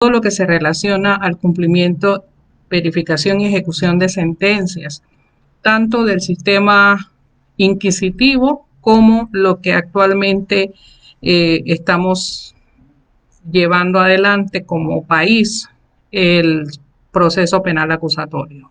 todo lo que se relaciona al cumplimiento, verificación y ejecución de sentencias, tanto del sistema inquisitivo como lo que actualmente estamos llevando adelante como país, el proceso penal acusatorio.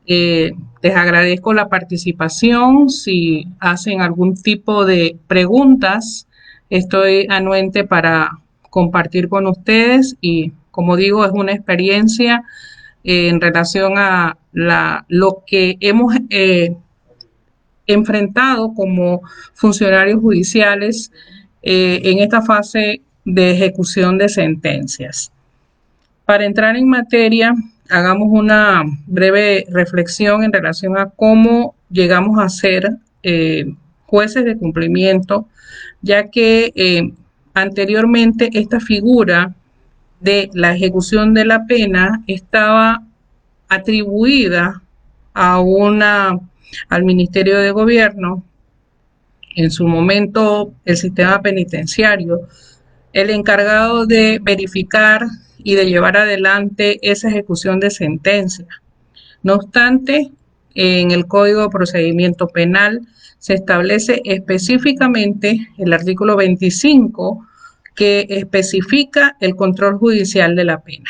Les agradezco la participación. Si hacen algún tipo de preguntas, estoy anuente para compartir con ustedes y, como digo, es una experiencia en relación a lo que hemos enfrentado como funcionarios judiciales en esta fase de ejecución de sentencias. Para entrar en materia, hagamos una breve reflexión en relación a cómo llegamos a ser jueces de cumplimiento, ya que anteriormente esta figura de la ejecución de la pena estaba atribuida al Ministerio de Gobierno, en su momento el sistema penitenciario, el encargado de verificar y de llevar adelante esa ejecución de sentencia. No obstante, en el Código de Procedimiento Penal se establece específicamente el artículo 25 que especifica el control judicial de la pena.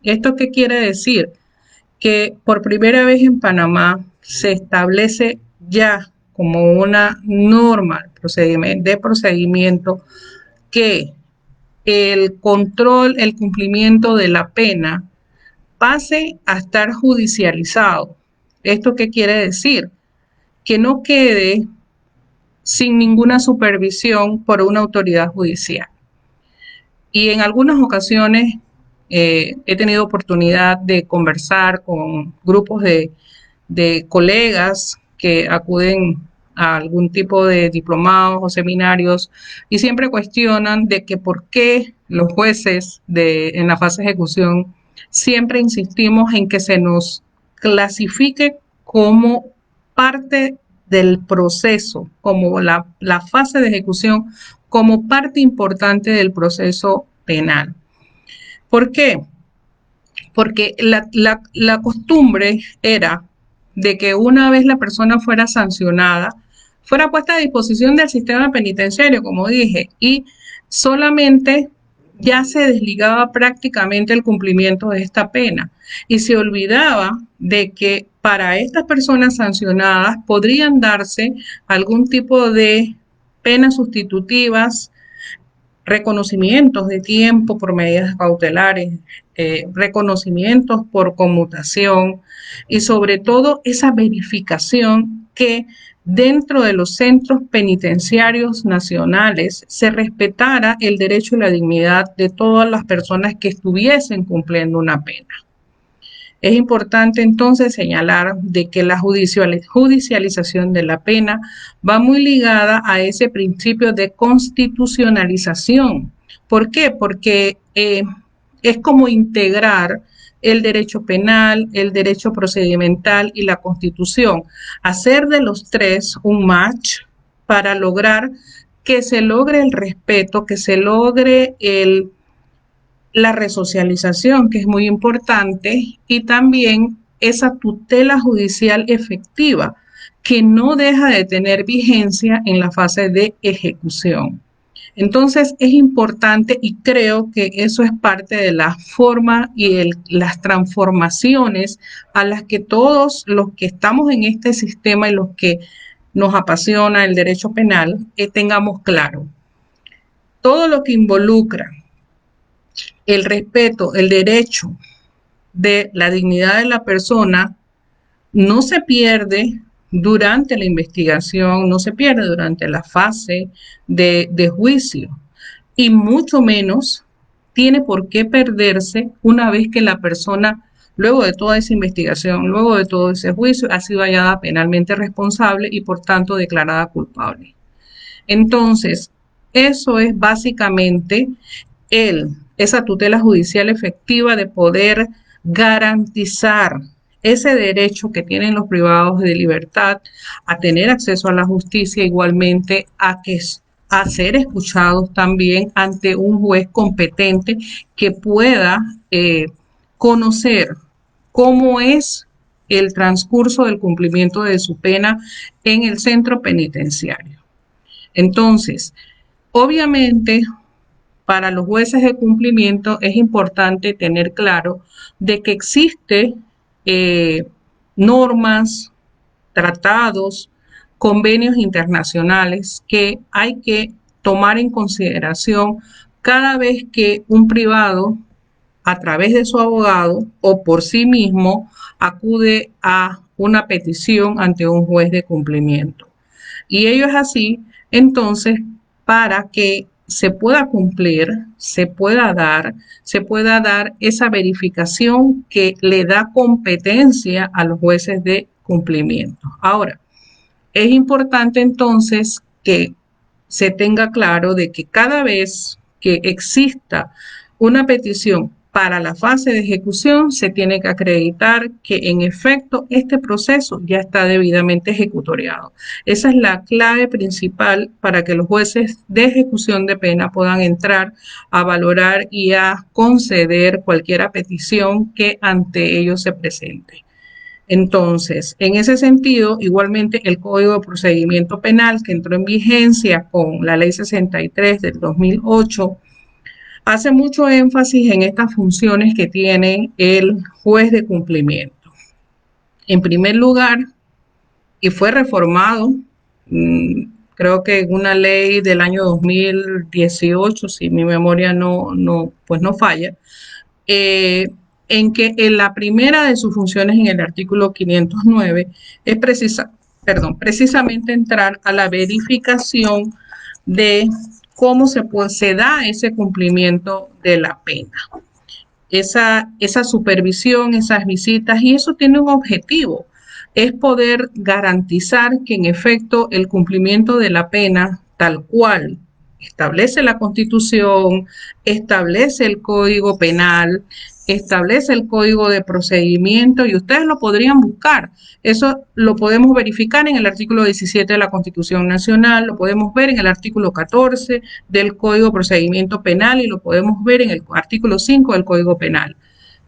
¿Esto qué quiere decir? Que por primera vez en Panamá se establece ya como una norma de procedimiento que el control, el cumplimiento de la pena pase a estar judicializado. ¿Esto qué quiere decir? Que no quede sin ninguna supervisión por una autoridad judicial. Y en algunas ocasiones he tenido oportunidad de conversar con grupos de colegas que acuden a algún tipo de diplomados o seminarios y siempre cuestionan de que por qué los jueces en la fase de ejecución siempre insistimos en que se nos clasifique como parte del proceso, como la fase de ejecución, como parte importante del proceso penal. ¿Por qué? Porque la costumbre era de que una vez la persona fuera sancionada, fuera puesta a disposición del sistema penitenciario, como dije, y solamente ya se desligaba prácticamente el cumplimiento de esta pena y se olvidaba de que para estas personas sancionadas podrían darse algún tipo de penas sustitutivas, reconocimientos de tiempo por medidas cautelares, reconocimientos por conmutación y sobre todo esa verificación que dentro de los centros penitenciarios nacionales se respetara el derecho y la dignidad de todas las personas que estuviesen cumpliendo una pena. Es importante entonces señalar de que la judicialización de la pena va muy ligada a ese principio de constitucionalización. ¿Por qué? Porque es como integrar el derecho penal, el derecho procedimental y la Constitución. Hacer de los tres un match para lograr que se logre el respeto, que se logre la resocialización, que es muy importante, y también esa tutela judicial efectiva, que no deja de tener vigencia en la fase de ejecución. Entonces es importante y creo que eso es parte de la forma y las transformaciones a las que todos los que estamos en este sistema y los que nos apasiona el derecho penal tengamos claro. Todo lo que involucra el respeto, el derecho de la dignidad de la persona no se pierde durante la investigación, no se pierde durante la fase de juicio y mucho menos tiene por qué perderse una vez que la persona, luego de toda esa investigación, luego de todo ese juicio, ha sido hallada penalmente responsable y por tanto declarada culpable. Entonces, eso es básicamente esa tutela judicial efectiva de poder garantizar ese derecho que tienen los privados de libertad a tener acceso a la justicia, igualmente a a ser escuchados también ante un juez competente que pueda conocer cómo es el transcurso del cumplimiento de su pena en el centro penitenciario. Entonces, obviamente, para los jueces de cumplimiento es importante tener claro de que existe normas, tratados, convenios internacionales que hay que tomar en consideración cada vez que un privado, a través de su abogado o por sí mismo, acude a una petición ante un juez de cumplimiento. Y ello es así, entonces, para que se pueda cumplir, se pueda dar esa verificación que le da competencia a los jueces de cumplimiento. Ahora, es importante entonces que se tenga claro de que cada vez que exista una petición para la fase de ejecución, se tiene que acreditar que en efecto este proceso ya está debidamente ejecutoriado. Esa es la clave principal para que los jueces de ejecución de pena puedan entrar a valorar y a conceder cualquier petición que ante ellos se presente. Entonces, en ese sentido, igualmente el Código de Procedimiento Penal, que entró en vigencia con la Ley 63 del 2008, hace mucho énfasis en estas funciones que tiene el juez de cumplimiento. En primer lugar, y fue reformado, creo que en una ley del año 2018, si mi memoria no falla, en que en la primera de sus funciones en el artículo 509 es precisamente entrar a la verificación de cómo se da ese cumplimiento de la pena. Esa supervisión, esas visitas, y eso tiene un objetivo, es poder garantizar que en efecto el cumplimiento de la pena tal cual establece la Constitución, establece el Código Penal, establece el Código de Procedimiento, y ustedes lo podrían buscar. Eso lo podemos verificar en el artículo 17 de la Constitución Nacional, lo podemos ver en el artículo 14 del Código de Procedimiento Penal y lo podemos ver en el artículo 5 del Código Penal.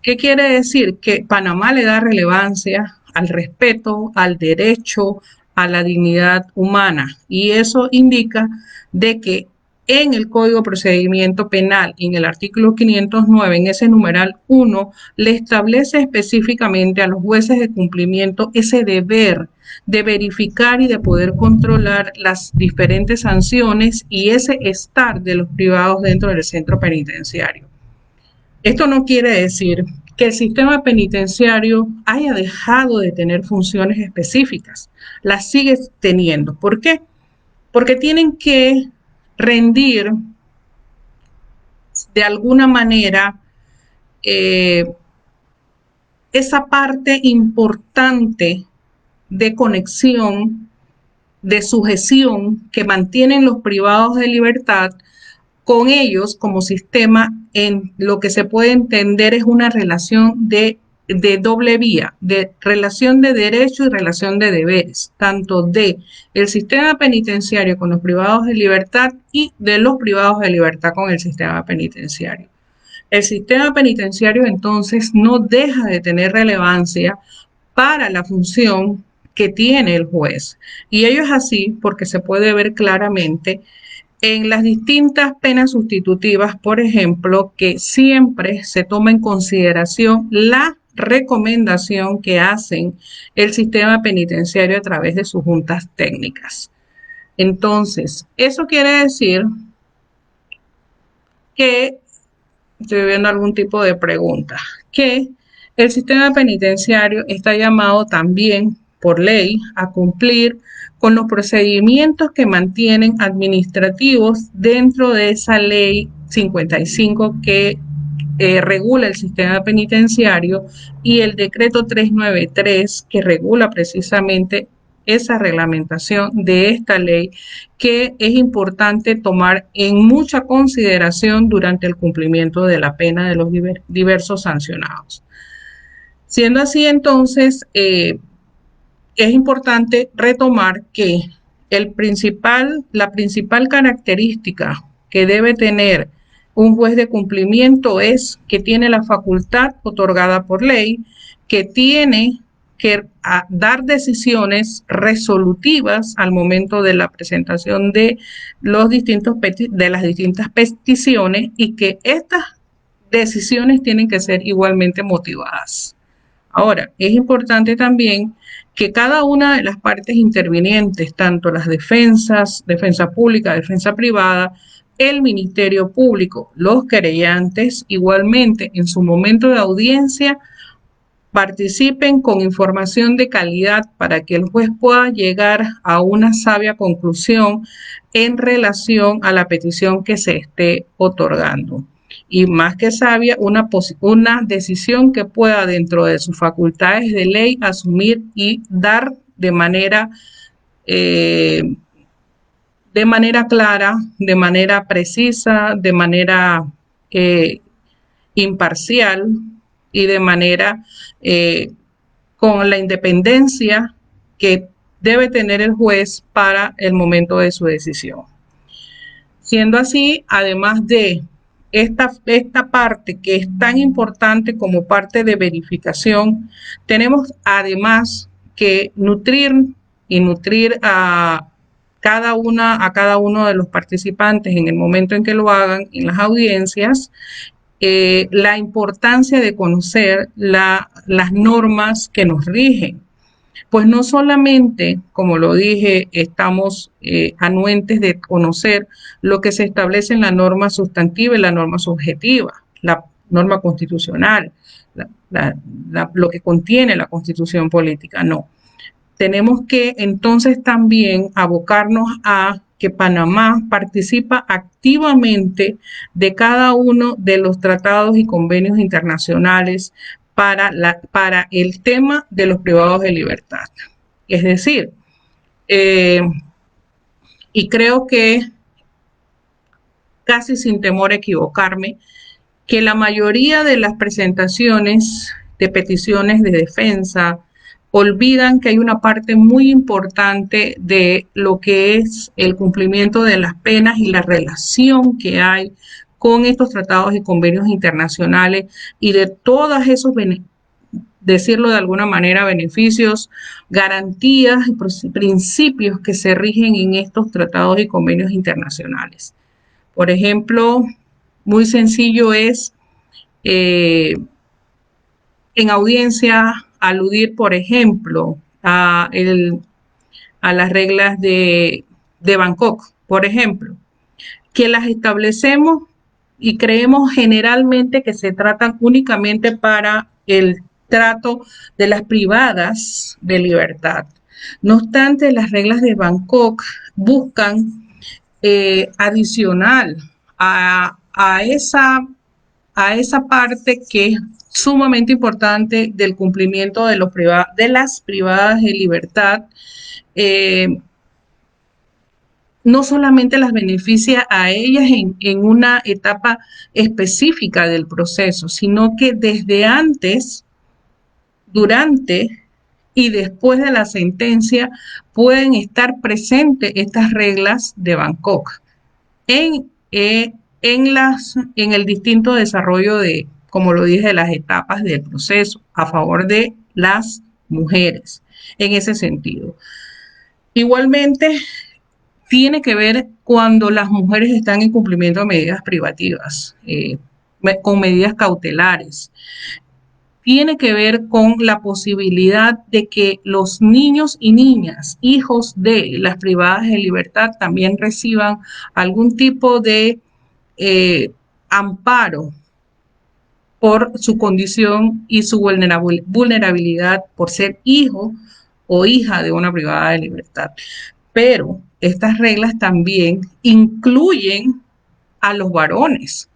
¿Qué quiere decir? Que Panamá le da relevancia al respeto, al derecho, a la dignidad humana, y eso indica de que en el Código de Procedimiento Penal, en el artículo 509, en ese numeral 1, le establece específicamente a los jueces de cumplimiento ese deber de verificar y de poder controlar las diferentes sanciones y ese estar de los privados dentro del centro penitenciario. Esto no quiere decir que el sistema penitenciario haya dejado de tener funciones específicas. Las sigue teniendo. ¿Por qué? Porque tienen que rendir de alguna manera esa parte importante de conexión, de sujeción que mantienen los privados de libertad con ellos como sistema, en lo que se puede entender es una relación de doble vía, de relación de derechos y relación de deberes, tanto de el sistema penitenciario con los privados de libertad y de los privados de libertad con el sistema penitenciario. El sistema penitenciario entonces no deja de tener relevancia para la función que tiene el juez, y ello es así porque se puede ver claramente en las distintas penas sustitutivas, por ejemplo, que siempre se toma en consideración la recomendación que hacen el sistema penitenciario a través de sus juntas técnicas. Entonces, eso quiere decir que, estoy viendo algún tipo de pregunta, que el sistema penitenciario está llamado también por ley a cumplir con los procedimientos que mantienen administrativos dentro de esa ley 55 que regula el sistema penitenciario y el decreto 393 que regula precisamente esa reglamentación de esta ley, que es importante tomar en mucha consideración durante el cumplimiento de la pena de los diversos sancionados. Siendo así, entonces, es importante retomar que la principal característica que debe tener un juez de cumplimiento es que tiene la facultad otorgada por ley, que tiene que dar decisiones resolutivas al momento de la presentación de las distintas peticiones, y que estas decisiones tienen que ser igualmente motivadas. Ahora, es importante también que cada una de las partes intervinientes, tanto las defensas, defensa pública, defensa privada, el Ministerio Público, los querellantes, igualmente en su momento de audiencia, participen con información de calidad para que el juez pueda llegar a una sabia conclusión en relación a la petición que se esté otorgando. Y más que sabia, una decisión que pueda, dentro de sus facultades de ley, asumir y dar de manera clara, de manera precisa, de manera imparcial y de manera con la independencia que debe tener el juez para el momento de su decisión. Siendo así, además de esta parte que es tan importante como parte de verificación, tenemos además que nutrir a cada uno de los participantes en el momento en que lo hagan en las audiencias, la importancia de conocer las normas que nos rigen. Pues no solamente, como lo dije, estamos anuentes de conocer lo que se establece en la norma sustantiva y la norma subjetiva, la norma constitucional, lo que contiene la Constitución política, no. Tenemos que entonces también abocarnos a que Panamá participa activamente de cada uno de los tratados y convenios internacionales para el tema de los privados de libertad. Es decir, y creo que casi sin temor a equivocarme, que la mayoría de las presentaciones de peticiones de defensa olvidan que hay una parte muy importante de lo que es el cumplimiento de las penas y la relación que hay con estos tratados y convenios internacionales y de todos esos, decirlo de alguna manera, beneficios, garantías y principios que se rigen en estos tratados y convenios internacionales. Por ejemplo, muy sencillo es en audiencia aludir, por ejemplo, a las reglas de Bangkok, por ejemplo, que las establecemos y creemos generalmente que se tratan únicamente para el trato de las privadas de libertad. No obstante, las reglas de Bangkok buscan adicional a esa parte que es sumamente importante del cumplimiento de las privadas de libertad, no solamente las beneficia a ellas en una etapa específica del proceso, sino que desde antes, durante y después de la sentencia pueden estar presentes estas reglas de Bangkok en el distinto desarrollo de, como lo dije, de las etapas del proceso a favor de las mujeres, en ese sentido. Igualmente, tiene que ver cuando las mujeres están en cumplimiento de medidas privativas, con medidas cautelares. Tiene que ver con la posibilidad de que los niños y niñas, hijos de las privadas de libertad, también reciban algún tipo de amparo por su condición y su vulnerabilidad por ser hijo o hija de una privada de libertad. Pero estas reglas también incluyen a los varones,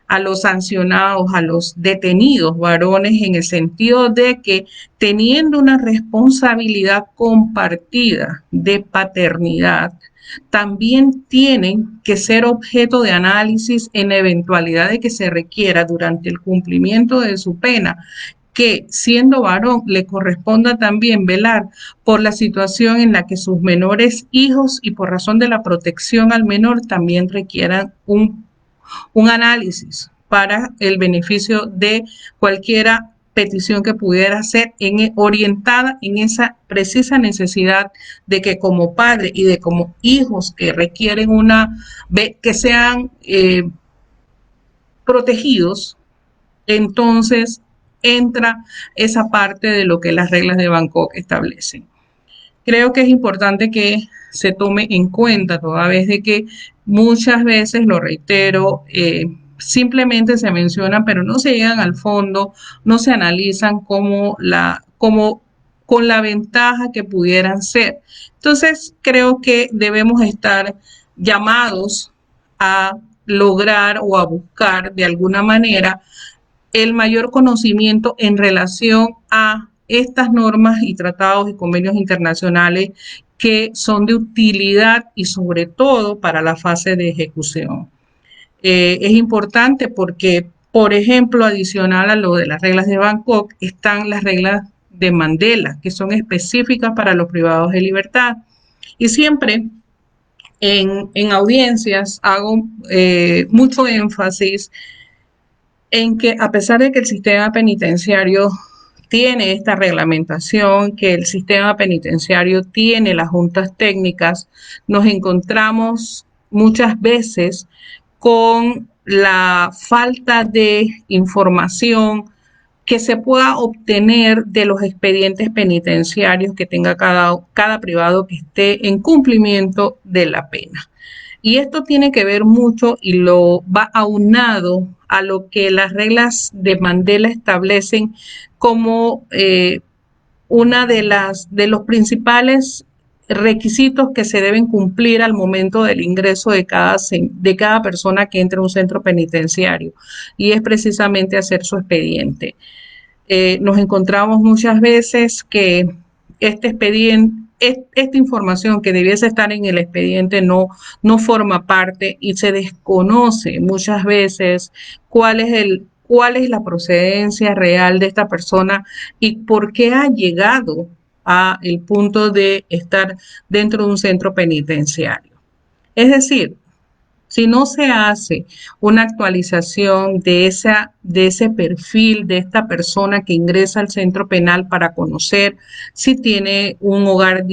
a los sancionados, a los detenidos varones, en el sentido de que teniendo una responsabilidad compartida de paternidad, también tienen que ser objeto de análisis en eventualidad de que se requiera durante el cumplimiento de su pena que, siendo varón, le corresponda también velar por la situación en la que sus menores hijos y por razón de la protección al menor también requieran un análisis para el beneficio de cualquiera petición que pudiera ser orientada en esa precisa necesidad de que como padre y de como hijos que requieren que sean protegidos, entonces entra esa parte de lo que las reglas de Bangkok establecen. Creo que es importante que se tome en cuenta, toda vez de que muchas veces, lo reitero, simplemente se mencionan, pero no se llegan al fondo, no se analizan como con la ventaja que pudieran ser. Entonces, creo que debemos estar llamados a lograr o a buscar de alguna manera el mayor conocimiento en relación a estas normas y tratados y convenios internacionales que son de utilidad y sobre todo para la fase de ejecución. Es importante porque, por ejemplo, adicional a lo de las reglas de Bangkok, están las reglas de Mandela, que son específicas para los privados de libertad. Y siempre en audiencias hago mucho énfasis en que, a pesar de que el sistema penitenciario tiene esta reglamentación, que el sistema penitenciario tiene las juntas técnicas, nos encontramos muchas veces con la falta de información que se pueda obtener de los expedientes penitenciarios que tenga cada privado que esté en cumplimiento de la pena. Y esto tiene que ver mucho y lo va aunado a lo que las reglas de Mandela establecen como una de los principales requisitos que se deben cumplir al momento del ingreso de cada persona que entre a un centro penitenciario, y es precisamente hacer su expediente. Nos encontramos muchas veces que este expediente, esta información que debiese estar en el expediente no forma parte y se desconoce muchas veces cuál es la procedencia real de esta persona y por qué ha llegado a el punto de estar dentro de un centro penitenciario. Es decir, si no se hace una actualización de ese perfil de esta persona que ingresa al centro penal para conocer si tiene un hogar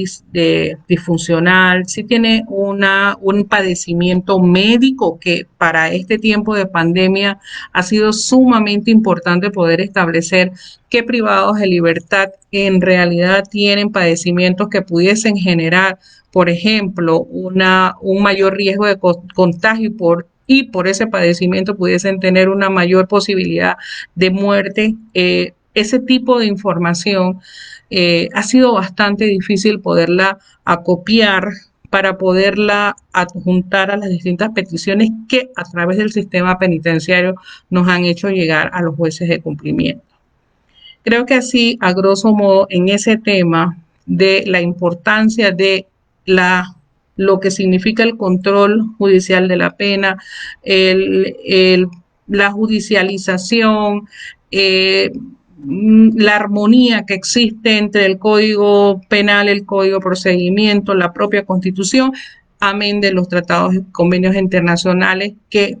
disfuncional, si tiene un padecimiento médico, que para este tiempo de pandemia ha sido sumamente importante poder establecer qué privados de libertad en realidad tienen padecimientos que pudiesen generar, por ejemplo, un mayor riesgo de contagio y por ese padecimiento pudiesen tener una mayor posibilidad de muerte. Ese tipo de información ha sido bastante difícil poderla acopiar para poderla adjuntar a las distintas peticiones que a través del sistema penitenciario nos han hecho llegar a los jueces de cumplimiento. Creo que así, a grosso modo, en ese tema de la importancia de lo que significa el control judicial de la pena, la judicialización, la armonía que existe entre el Código Penal, el Código de Procedimiento, la propia Constitución, amén de los tratados y convenios internacionales que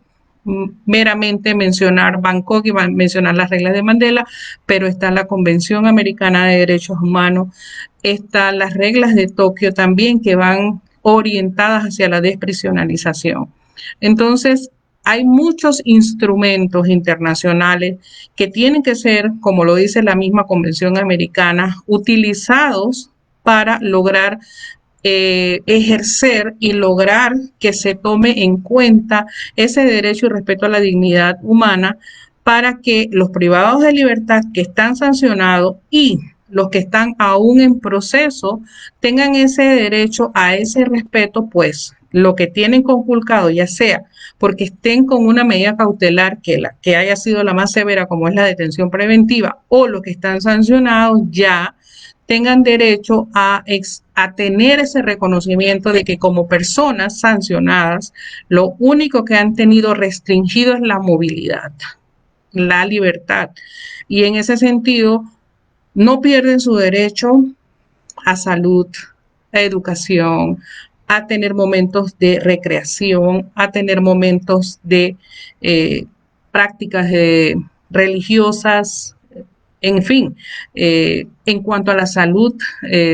meramente mencionar Bangkok y mencionar las reglas de Mandela, pero está la Convención Americana de Derechos Humanos, están las reglas de Tokio también que van orientadas hacia la desprisionalización. Entonces, hay muchos instrumentos internacionales que tienen que ser, como lo dice la misma Convención Americana, utilizados para lograr ejercer y lograr que se tome en cuenta ese derecho y respeto a la dignidad humana para que los privados de libertad que están sancionados y los que están aún en proceso tengan ese derecho a ese respeto, pues lo que tienen conculcado, ya sea porque estén con una medida cautelar que haya sido la más severa, como es la detención preventiva, o los que están sancionados ya tengan derecho a tener ese reconocimiento de que como personas sancionadas, lo único que han tenido restringido es la movilidad. la libertad. Y en ese sentido, no pierden su derecho a salud, a educación, a tener momentos de recreación, a tener momentos de prácticas religiosas, en fin, en cuanto a la salud,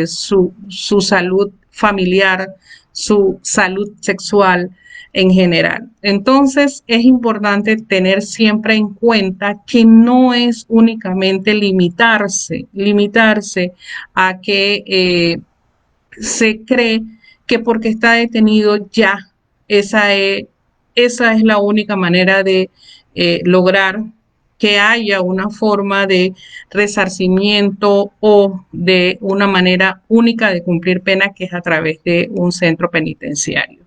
su salud familiar, su salud sexual en general. Entonces, es importante tener siempre en cuenta que no es únicamente limitarse a que se cree que porque está detenido ya esa es, esa es la única manera de lograr que haya una forma de resarcimiento o de una manera única de cumplir pena, que es a través de un centro penitenciario.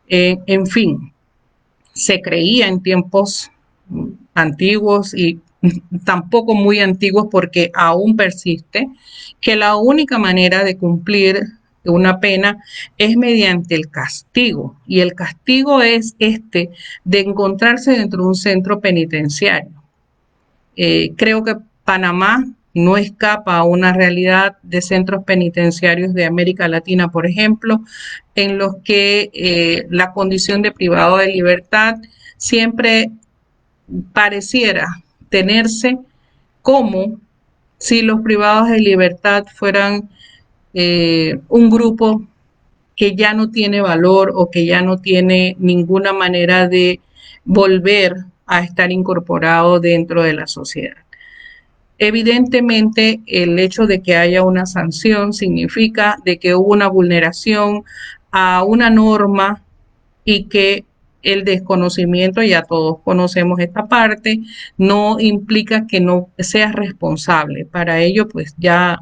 En fin, se creía en tiempos antiguos y tampoco muy antiguos, porque aún persiste, que la única manera de cumplir una pena es mediante el castigo, y el castigo es de encontrarse dentro de un centro penitenciario. Creo que Panamá no escapa a una realidad de centros penitenciarios de América Latina, por ejemplo, en los que la condición de privado de libertad siempre pareciera tenerse como si los privados de libertad fueran un grupo que ya no tiene valor o que ya no tiene ninguna manera de volver a estar incorporado dentro de la sociedad. Evidentemente, el hecho de que haya una sanción significa de que hubo una vulneración a una norma, y que el desconocimiento, ya todos conocemos esta parte, no implica que no seas responsable. Para ello, pues ya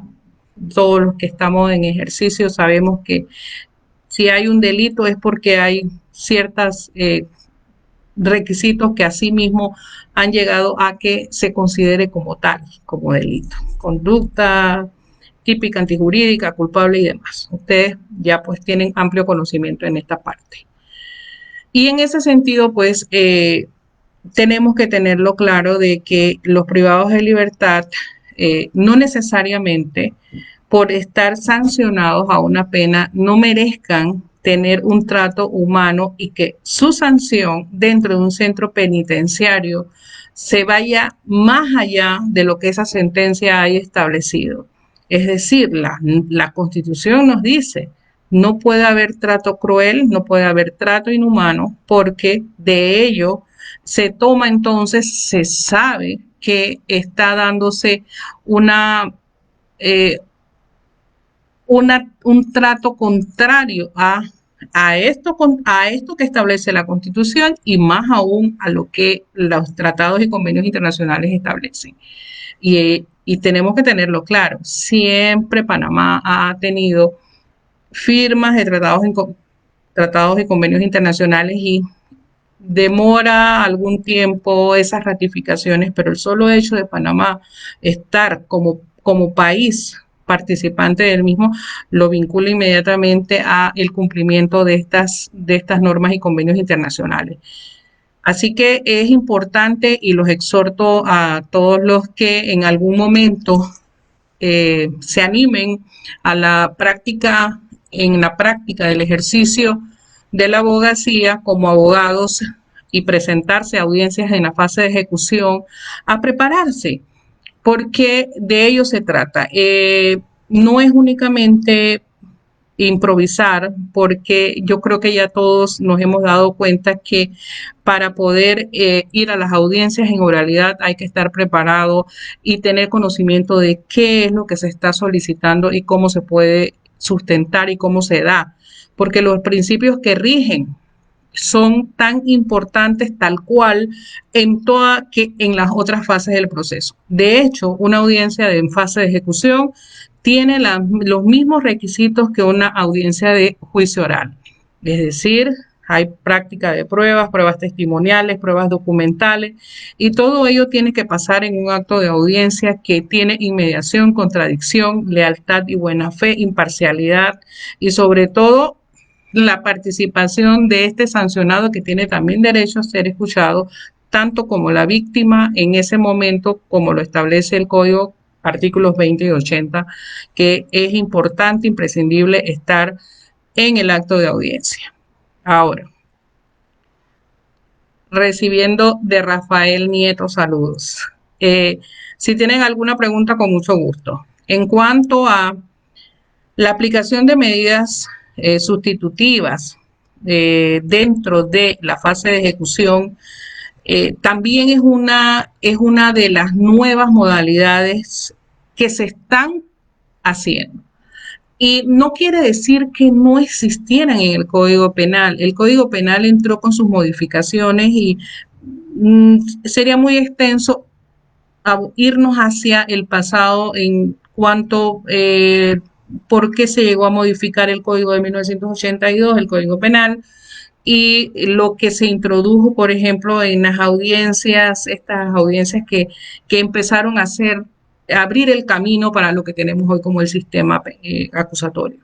todos los que estamos en ejercicio sabemos que si hay un delito es porque hay ciertas requisitos que asimismo han llegado a que se considere como tal, como delito. Conducta típica antijurídica, culpable y demás. Ustedes ya pues tienen amplio conocimiento en esta parte. Y en ese sentido, pues, tenemos que tenerlo claro de que los privados de libertad no necesariamente por estar sancionados a una pena no merezcan tener un trato humano, y que su sanción dentro de un centro penitenciario se vaya más allá de lo que esa sentencia haya establecido. Es decir, la Constitución nos dice: no puede haber trato cruel, no puede haber trato inhumano, porque de ello se toma entonces, se sabe que está dándose una, eh, un trato contrario a esto que establece la Constitución, y más aún a lo que los tratados y convenios internacionales establecen. Y tenemos que tenerlo claro, siempre Panamá ha tenido firmas de tratados y convenios internacionales, y demora algún tiempo esas ratificaciones, pero el solo hecho de Panamá estar como país participante del mismo lo vincula inmediatamente a el cumplimiento de estas normas y convenios internacionales. Así que es importante, y los exhorto a todos los que en algún momento se animen a en la práctica del ejercicio de la abogacía como abogados, y presentarse a audiencias en la fase de ejecución, a prepararse, porque de ello se trata. No es únicamente improvisar, porque yo creo que ya todos nos hemos dado cuenta que para poder ir a las audiencias en oralidad hay que estar preparado y tener conocimiento de qué es lo que se está solicitando y cómo se puede sustentar y cómo se da, porque los principios que rigen son tan importantes tal cual en las otras fases del proceso. De hecho, una audiencia en fase de ejecución tiene los mismos requisitos que una audiencia de juicio oral. Es decir, hay práctica de pruebas, pruebas testimoniales, pruebas documentales, y todo ello tiene que pasar en un acto de audiencia que tiene inmediación, contradicción, lealtad y buena fe, imparcialidad, y sobre todo la participación de este sancionado, que tiene también derecho a ser escuchado, tanto como la víctima en ese momento, como lo establece el Código, artículos 20 y 80, que es importante, imprescindible estar en el acto de audiencia. Ahora, recibiendo de Rafael Nieto saludos. Si tienen alguna pregunta, con mucho gusto. En cuanto a la aplicación de medidas sustitutivas dentro de la fase de ejecución, también es una de las nuevas modalidades que se están haciendo. Y no quiere decir que no existieran en el Código Penal. El Código Penal entró con sus modificaciones y sería muy extenso irnos hacia el pasado en cuanto por qué se llegó a modificar el Código de 1982, el Código Penal, y lo que se introdujo, por ejemplo, en las audiencias, estas audiencias que empezaron a abrir el camino para lo que tenemos hoy como el sistema acusatorio.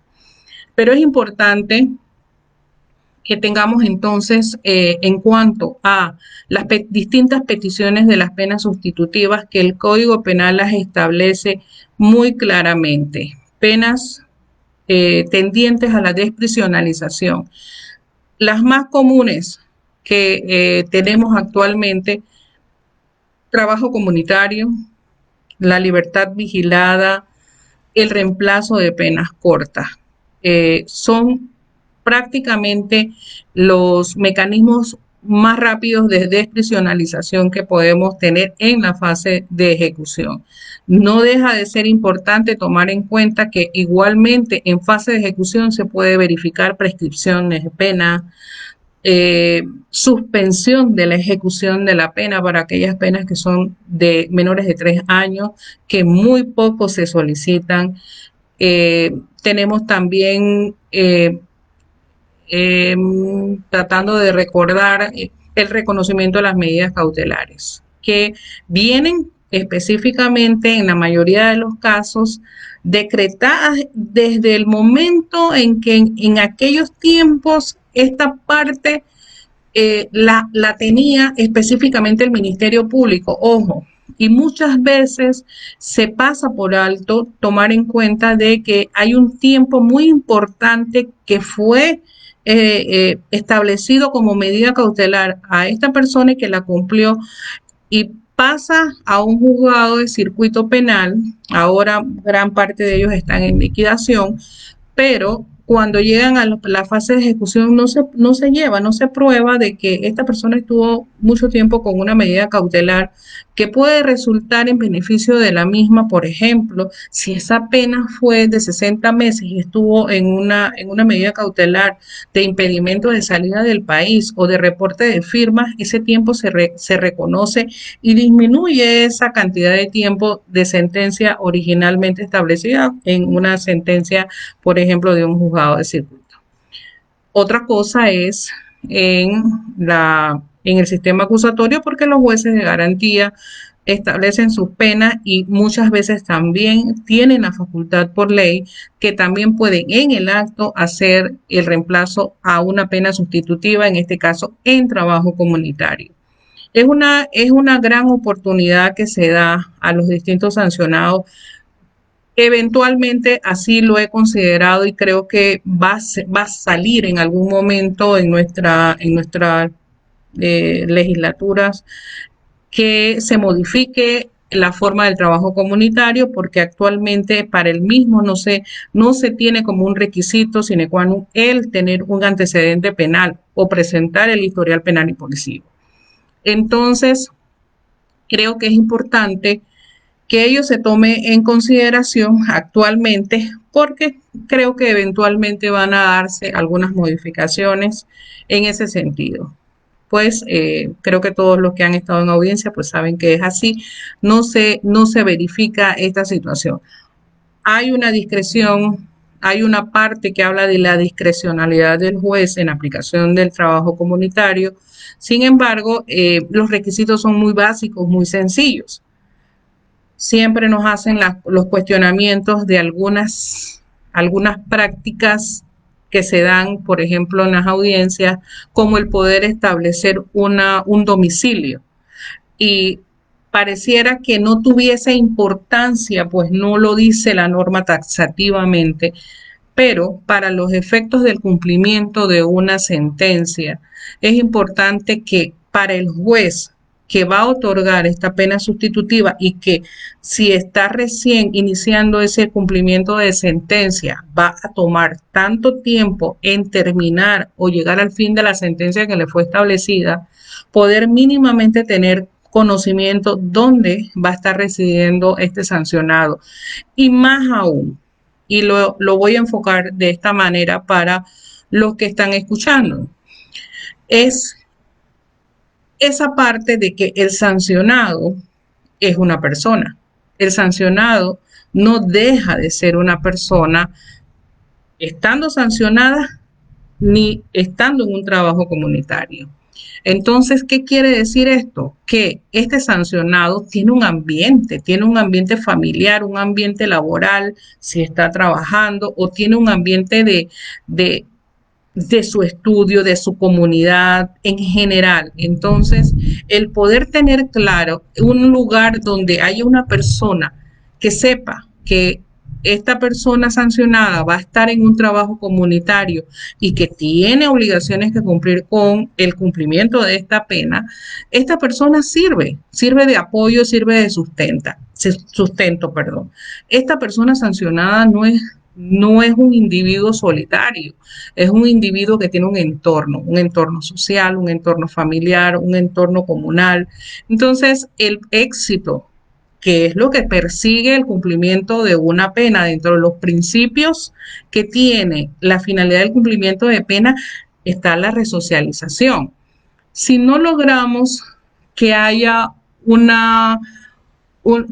Pero es importante que tengamos entonces en cuanto a las distintas peticiones de las penas sustitutivas, que el Código Penal las establece muy claramente. Penas tendientes a la desprisionalización. Las más comunes que tenemos actualmente: trabajo comunitario, la libertad vigilada, el reemplazo de penas cortas. Son prácticamente los mecanismos más rápidos de desprisionalización que podemos tener en la fase de ejecución. No deja de ser importante tomar en cuenta que igualmente en fase de ejecución se puede verificar prescripciones de pena, suspensión de la ejecución de la pena para aquellas penas que son de menores de 3 años, que muy poco se solicitan. Tenemos también tratando de recordar el reconocimiento de las medidas cautelares, que vienen específicamente en la mayoría de los casos decretadas desde el momento en que en aquellos tiempos esta parte la tenía específicamente el Ministerio Público. Ojo, y muchas veces se pasa por alto tomar en cuenta de que hay un tiempo muy importante que fue establecido como medida cautelar a esta persona y que la cumplió, y pasa a un juzgado de circuito penal. Ahora gran parte de ellos están en liquidación, pero cuando llegan a la fase de ejecución no se prueba de que esta persona estuvo mucho tiempo con una medida cautelar que puede resultar en beneficio de la misma. Por ejemplo, si esa pena fue de 60 meses y estuvo en una medida cautelar de impedimento de salida del país o de reporte de firmas, ese tiempo se reconoce y disminuye esa cantidad de tiempo de sentencia originalmente establecida en una sentencia, por ejemplo, de un juzgado de circuito. Otra cosa es en el sistema acusatorio, porque los jueces de garantía establecen sus penas y muchas veces también tienen la facultad por ley que también pueden en el acto hacer el reemplazo a una pena sustitutiva, en este caso en trabajo comunitario. Es una gran oportunidad que se da a los distintos sancionados. Eventualmente así lo he considerado y creo que va a salir en algún momento en nuestras legislaturas que se modifique la forma del trabajo comunitario, porque actualmente para el mismo no se tiene como un requisito sine qua non el tener un antecedente penal o presentar el historial penal y policivo. Entonces, creo que es importante que ello se tome en consideración actualmente, porque creo que eventualmente van a darse algunas modificaciones en ese sentido. Pues creo que todos los que han estado en audiencia pues saben que es así, no se verifica esta situación. Hay una discreción, hay una parte que habla de la discrecionalidad del juez en aplicación del trabajo comunitario. Sin embargo, los requisitos son muy básicos, muy sencillos. Siempre nos hacen los cuestionamientos de algunas prácticas que se dan, por ejemplo, en las audiencias, como el poder establecer un domicilio. y pareciera que no tuviese importancia, pues no lo dice la norma taxativamente, pero para los efectos del cumplimiento de una sentencia es importante que para el juez que va a otorgar esta pena sustitutiva y que si está recién iniciando ese cumplimiento de sentencia va a tomar tanto tiempo en terminar o llegar al fin de la sentencia que le fue establecida, poder mínimamente tener conocimiento dónde va a estar residiendo este sancionado. Y más aún, y lo voy a enfocar de esta manera para los que están escuchando, es esa parte de que el sancionado es una persona. El sancionado no deja de ser una persona estando sancionada ni estando en un trabajo comunitario. Entonces, ¿qué quiere decir esto? Que este sancionado tiene un ambiente familiar, un ambiente laboral, si está trabajando, o tiene un ambiente de su estudio, de su comunidad en general. Entonces, el poder tener claro un lugar donde haya una persona que sepa que esta persona sancionada va a estar en un trabajo comunitario y que tiene obligaciones que cumplir con el cumplimiento de esta pena, esta persona sirve de apoyo, sirve de sustento, perdón. Esta persona sancionada no es un individuo solitario, es un individuo que tiene un entorno social, un entorno familiar, un entorno comunal. Entonces, el éxito, que es lo que persigue el cumplimiento de una pena dentro de los principios que tiene la finalidad del cumplimiento de pena, está la resocialización. Si no logramos que haya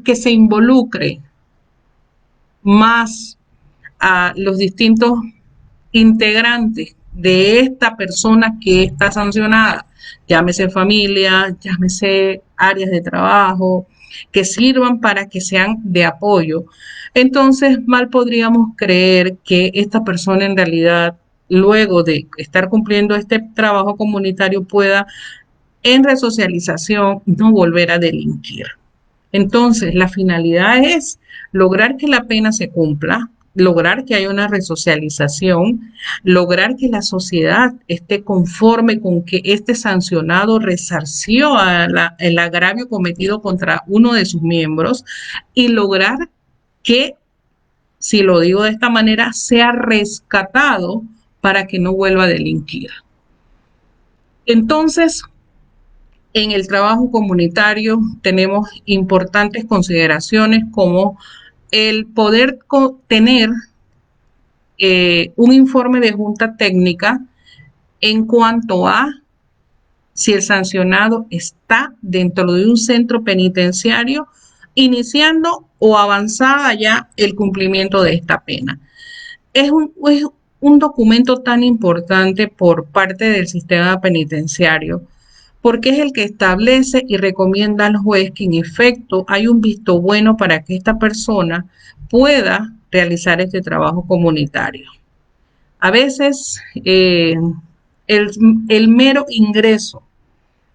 que se involucre más a los distintos integrantes de esta persona que está sancionada, llámese familia, llámese áreas de trabajo, que sirvan para que sean de apoyo, entonces mal podríamos creer que esta persona en realidad, luego de estar cumpliendo este trabajo comunitario, pueda en resocialización no volver a delinquir. Entonces, la finalidad es lograr que la pena se cumpla, lograr que haya una resocialización, lograr que la sociedad esté conforme con que este sancionado resarció el agravio cometido contra uno de sus miembros y lograr que, si lo digo de esta manera, sea rescatado para que no vuelva a delinquir. Entonces, en el trabajo comunitario tenemos importantes consideraciones como el poder tener un informe de junta técnica en cuanto a si el sancionado está dentro de un centro penitenciario iniciando o avanzada ya el cumplimiento de esta pena. Es un documento tan importante por parte del sistema penitenciario porque es el que establece y recomienda al juez que en efecto hay un visto bueno para que esta persona pueda realizar este trabajo comunitario. A veces el mero ingreso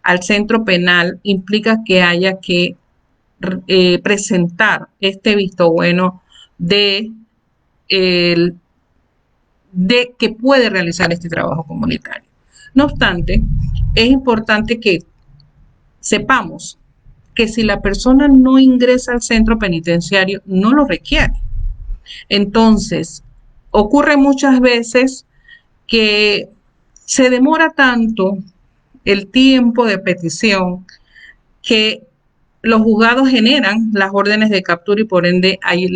al centro penal implica que haya que presentar este visto bueno de que puede realizar este trabajo comunitario. No obstante, es importante que sepamos que si la persona no ingresa al centro penitenciario, no lo requiere. Entonces, ocurre muchas veces que se demora tanto el tiempo de petición que los juzgados generan las órdenes de captura y por ende hay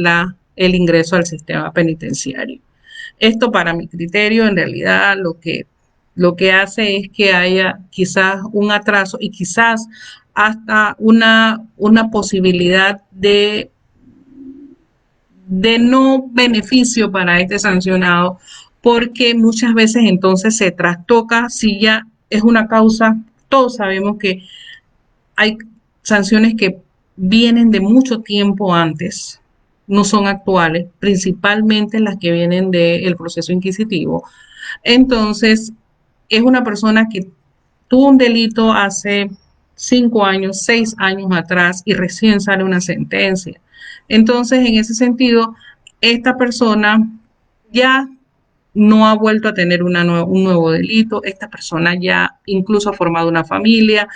el ingreso al sistema penitenciario. Esto, para mi criterio, en realidad lo que hace es que haya quizás un atraso y quizás hasta una posibilidad de no beneficio para este sancionado, porque muchas veces entonces se trastoca si ya es una causa. Todos sabemos que hay sanciones que vienen de mucho tiempo antes, no son actuales, principalmente las que vienen del proceso inquisitivo. Entonces, es una persona que tuvo un delito hace 5 años, 6 años atrás y recién sale una sentencia. Entonces, en ese sentido, esta persona ya no ha vuelto a tener un nuevo delito, esta persona ya incluso ha formado una familia,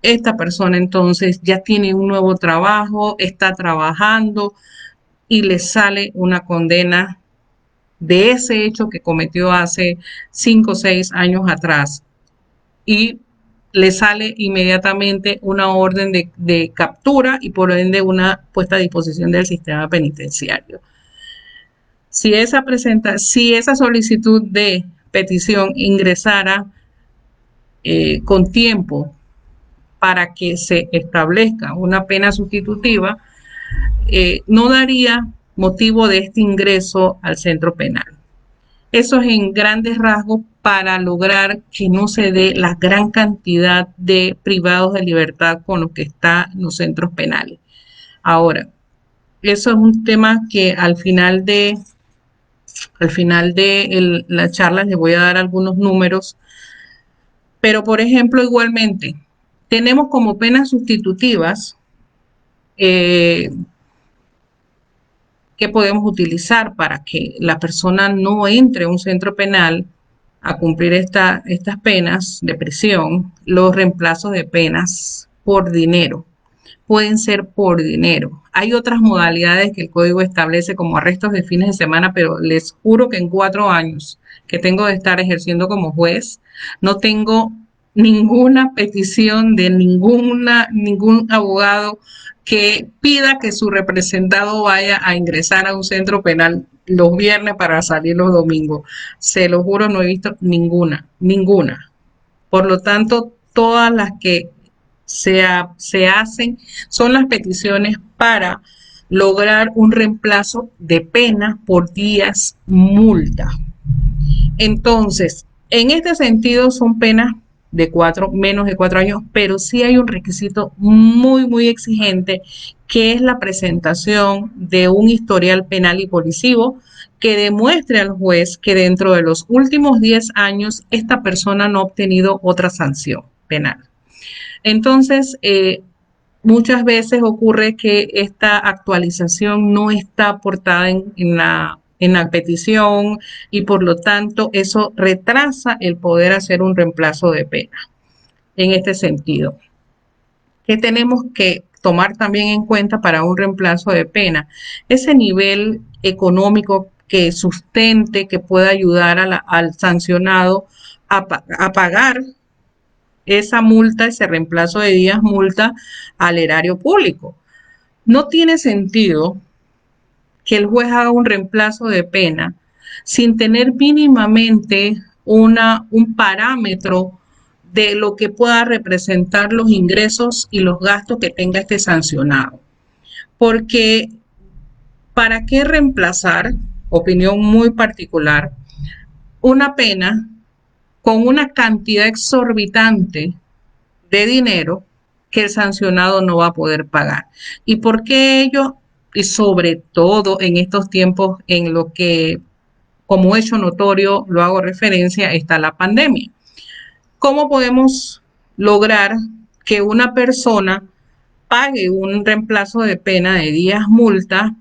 esta persona entonces ya tiene un nuevo trabajo, está trabajando y le sale una condena de ese hecho que cometió hace 5 o 6 años atrás y le sale inmediatamente una orden de captura y por ende una puesta a disposición del sistema penitenciario. Si esa solicitud de petición ingresara con tiempo para que se establezca una pena sustitutiva, no daría motivo de este ingreso al centro penal. Eso es en grandes rasgos para lograr que no se dé la gran cantidad de privados de libertad con los que está en los centros penales. Ahora, eso es un tema que al final de la charla les voy a dar algunos números, pero por ejemplo, igualmente, tenemos como penas sustitutivas eh, que podemos utilizar para que la persona no entre a un centro penal a cumplir estas penas de prisión, los reemplazos de penas por dinero. Pueden ser por dinero. Hay otras modalidades que el código establece como arrestos de fines de semana, pero les juro que en 4 años que tengo de estar ejerciendo como juez, no tengo ninguna petición de ningún abogado que pida que su representado vaya a ingresar a un centro penal los viernes para salir los domingos. Se lo juro, no he visto ninguna. Por lo tanto, todas las que se hacen son las peticiones para lograr un reemplazo de pena por días multa. Entonces, en este sentido son penas de menos de 4 años, pero sí hay un requisito muy exigente, que es la presentación de un historial penal y policivo que demuestre al juez que dentro de los últimos 10 años esta persona no ha obtenido otra sanción penal. Entonces, muchas veces ocurre que esta actualización no está aportada en la petición y por lo tanto eso retrasa el poder hacer un reemplazo de pena. En este sentido, ¿qué tenemos que tomar también en cuenta para un reemplazo de pena? Ese nivel económico que sustente, que pueda ayudar al sancionado a pagar esa multa, ese reemplazo de días multa al erario público. No tiene sentido que el juez haga un reemplazo de pena sin tener mínimamente un parámetro de lo que pueda representar los ingresos y los gastos que tenga este sancionado. Porque, ¿para qué reemplazar, opinión muy particular, una pena con una cantidad exorbitante de dinero que el sancionado no va a poder pagar? ¿Y por qué ello? Y sobre todo en estos tiempos en lo que, como hecho notorio, lo hago referencia, está la pandemia. ¿Cómo podemos lograr que una persona pague un reemplazo de pena de días multa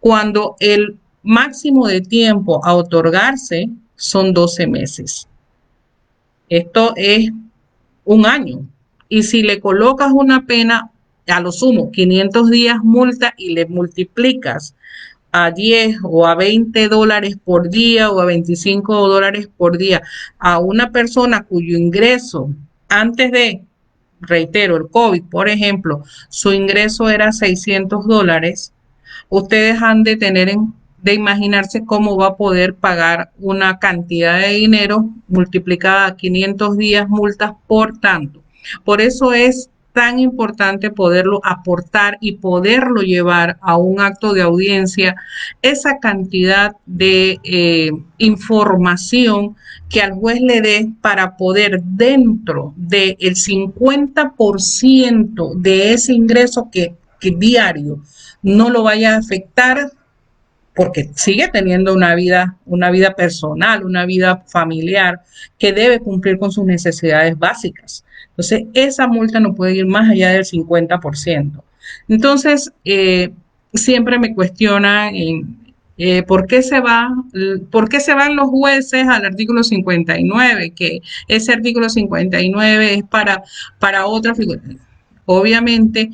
cuando el máximo de tiempo a otorgarse son 12 meses? Esto es un año. Y si le colocas una pena, a lo sumo, 500 días multa y le multiplicas a 10 o a 20 dólares por día o a 25 dólares por día a una persona cuyo ingreso antes de, reitero, el COVID, por ejemplo, su ingreso era 600 dólares, ustedes han de imaginarse cómo va a poder pagar una cantidad de dinero multiplicada a 500 días multas por tanto. Por eso es tan importante poderlo aportar y poderlo llevar a un acto de audiencia, esa cantidad de información que al juez le dé para poder, dentro del 50% de ese ingreso que diario no lo vaya a afectar, porque sigue teniendo una vida personal, una vida familiar que debe cumplir con sus necesidades básicas. Entonces, esa multa no puede ir más allá del 50%. Entonces, siempre me cuestionan por qué se van los jueces al artículo 59, que ese artículo 59 es para otra figura. Obviamente,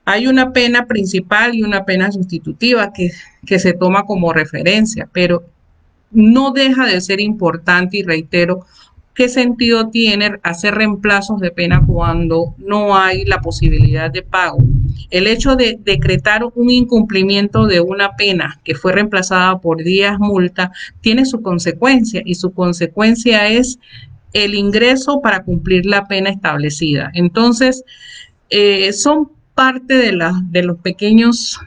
hay una pena principal y una pena sustitutiva que se toma como referencia, pero no deja de ser importante y reitero, ¿qué sentido tiene hacer reemplazos de pena cuando no hay la posibilidad de pago? El hecho de decretar un incumplimiento de una pena que fue reemplazada por días multa tiene su consecuencia y su consecuencia es el ingreso para cumplir la pena establecida. Entonces, son parte de los pequeños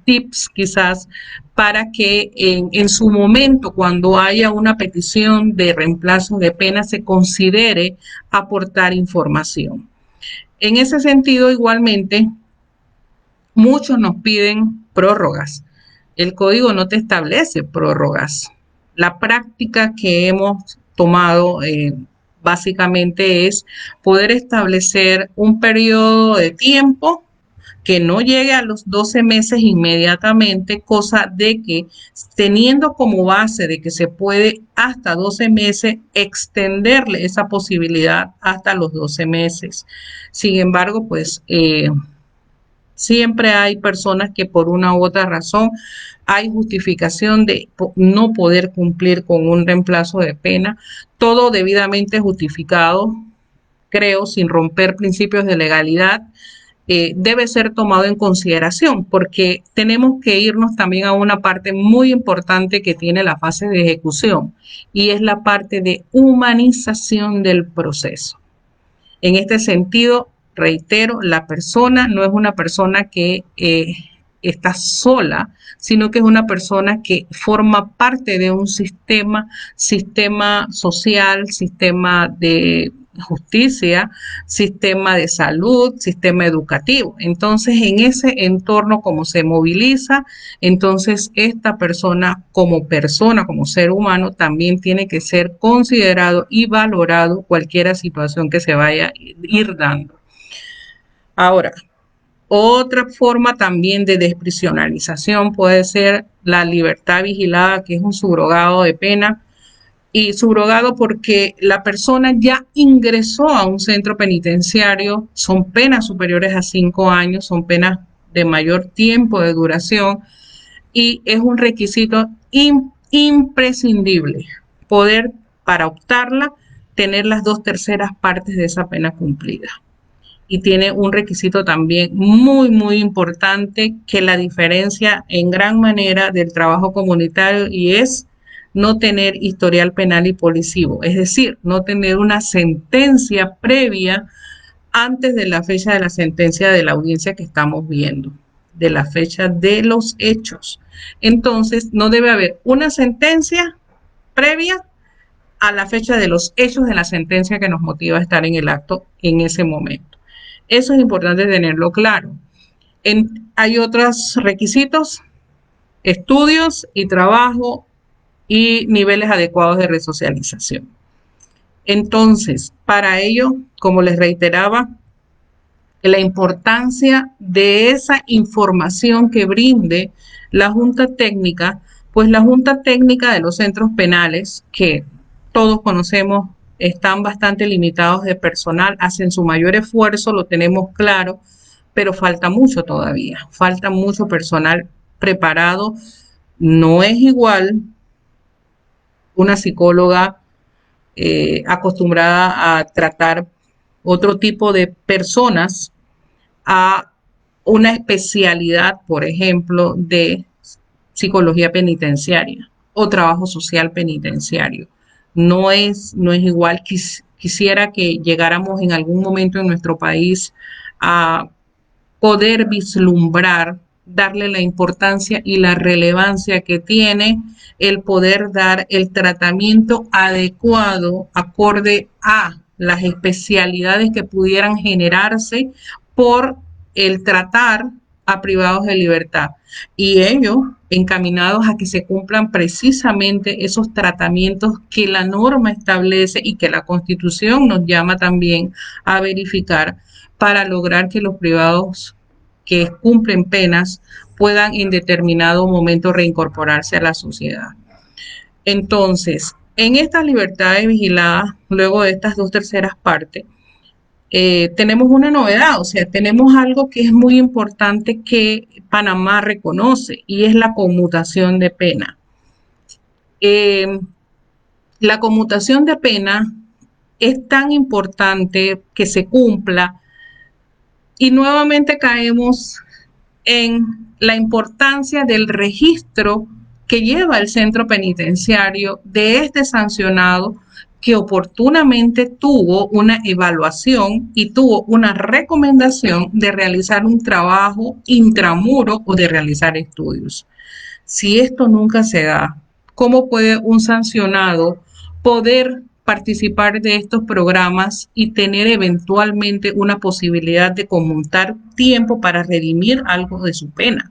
tips quizás para que en su momento, cuando haya una petición de reemplazo de pena, se considere aportar información. En ese sentido, igualmente, muchos nos piden prórrogas. El código no te establece prórrogas. La práctica que hemos tomado básicamente es poder establecer un periodo de tiempo que no llegue a los 12 meses inmediatamente, cosa de que teniendo como base de que se puede hasta 12 meses, extenderle esa posibilidad hasta los 12 meses. Sin embargo, pues siempre hay personas que por una u otra razón hay justificación de no poder cumplir con un reemplazo de pena, todo debidamente justificado, creo, sin romper principios de legalidad, debe ser tomado en consideración porque tenemos que irnos también a una parte muy importante que tiene la fase de ejecución y es la parte de humanización del proceso. En este sentido, reitero, la persona no es una persona que está sola, sino que es una persona que forma parte de un sistema social, sistema de justicia, sistema de salud, sistema educativo. Entonces, en ese entorno, como se moviliza, entonces esta persona, como ser humano, también tiene que ser considerado y valorado cualquier situación que se vaya a ir dando. Ahora, otra forma también de desprisionalización puede ser la libertad vigilada, que es un subrogado de pena, y subrogado porque la persona ya ingresó a un centro penitenciario, son penas superiores a 5 años, son penas de mayor tiempo de duración y es un requisito imprescindible poder, para optarla, tener las 2/3 partes de esa pena cumplida. Y tiene un requisito también muy importante que la diferencia en gran manera del trabajo comunitario y es no tener historial penal y policivo, es decir, no tener una sentencia previa antes de la fecha de la sentencia de la audiencia que estamos viendo, de la fecha de los hechos. Entonces, no debe haber una sentencia previa a la fecha de los hechos de la sentencia que nos motiva a estar en el acto en ese momento. Eso es importante tenerlo claro. Hay otros requisitos, estudios y trabajo y niveles adecuados de resocialización. Entonces, para ello, como les reiteraba, la importancia de esa información que brinde la Junta Técnica, pues la Junta Técnica de los centros penales, que todos conocemos, están bastante limitados de personal, hacen su mayor esfuerzo, lo tenemos claro, pero falta mucho todavía, falta mucho personal preparado. No es igual una psicóloga acostumbrada a tratar otro tipo de personas a una especialidad, por ejemplo, de psicología penitenciaria o trabajo social penitenciario. No es igual. Quisiera que llegáramos en algún momento en nuestro país a poder vislumbrar, darle la importancia y la relevancia que tiene el poder dar el tratamiento adecuado acorde a las especialidades que pudieran generarse por el tratar a privados de libertad y ellos encaminados a que se cumplan precisamente esos tratamientos que la norma establece y que la Constitución nos llama también a verificar para lograr que los privados que cumplen penas puedan en determinado momento reincorporarse a la sociedad. Entonces, en estas libertades vigiladas, luego de estas 2/3 partes, tenemos una novedad, o sea, tenemos algo que es muy importante que Panamá reconoce y es la conmutación de pena. La conmutación de pena es tan importante que se cumpla y nuevamente caemos en la importancia del registro que lleva el centro penitenciario de este sancionado que oportunamente tuvo una evaluación y tuvo una recomendación de realizar un trabajo intramuro o de realizar estudios. Si esto nunca se da, ¿cómo puede un sancionado poder participar de estos programas y tener eventualmente una posibilidad de conmutar tiempo para redimir algo de su pena?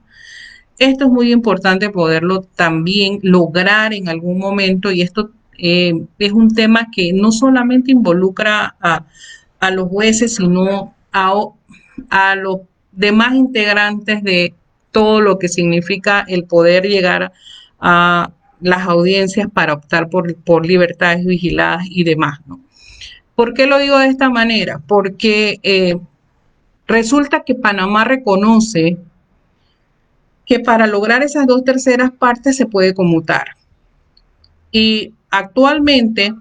Esto es muy importante poderlo también lograr en algún momento y esto es un tema que no solamente involucra a los jueces, sino a los demás integrantes de todo lo que significa el poder llegar a las audiencias para optar por libertades vigiladas y demás, ¿no? ¿Por qué lo digo de esta manera? Porque resulta que Panamá reconoce que para lograr esas 2/3 partes se puede conmutar. Y actualmente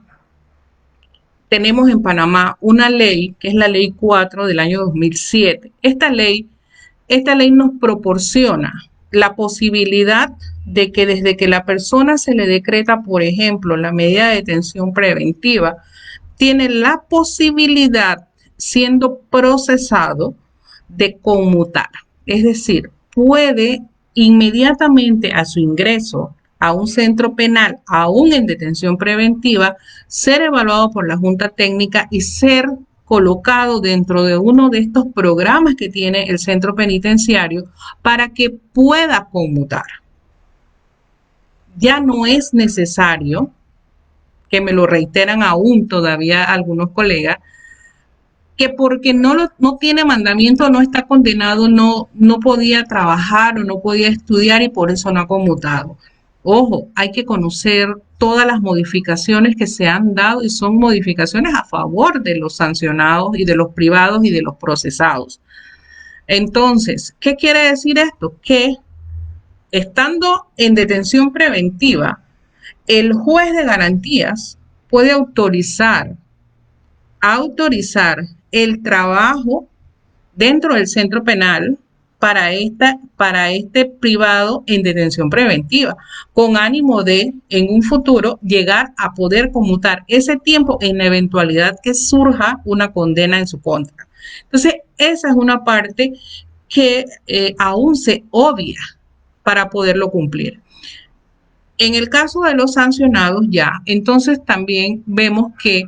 tenemos en Panamá una ley, que es la Ley 4 del año 2007. Esta ley nos proporciona la posibilidad de que desde que la persona se le decreta, por ejemplo, la medida de detención preventiva, tiene la posibilidad, siendo procesado, de conmutar. Es decir, puede inmediatamente a su ingreso a un centro penal, aún en detención preventiva, ser evaluado por la Junta Técnica y ser colocado dentro de uno de estos programas que tiene el centro penitenciario para que pueda conmutar. Ya no es necesario, que me lo reiteran aún todavía algunos colegas, que porque no tiene mandamiento, no está condenado, no podía trabajar o no podía estudiar y por eso no ha conmutado. Ojo, hay que conocer todas las modificaciones que se han dado y son modificaciones a favor de los sancionados y de los privados y de los procesados. Entonces, ¿qué quiere decir esto? Que estando en detención preventiva, el juez de garantías puede autorizar el trabajo dentro del centro penal para este privado en detención preventiva, con ánimo de, en un futuro, llegar a poder conmutar ese tiempo en la eventualidad que surja una condena en su contra. Entonces, esa es una parte que aún se obvia para poderlo cumplir. En el caso de los sancionados ya, entonces también vemos que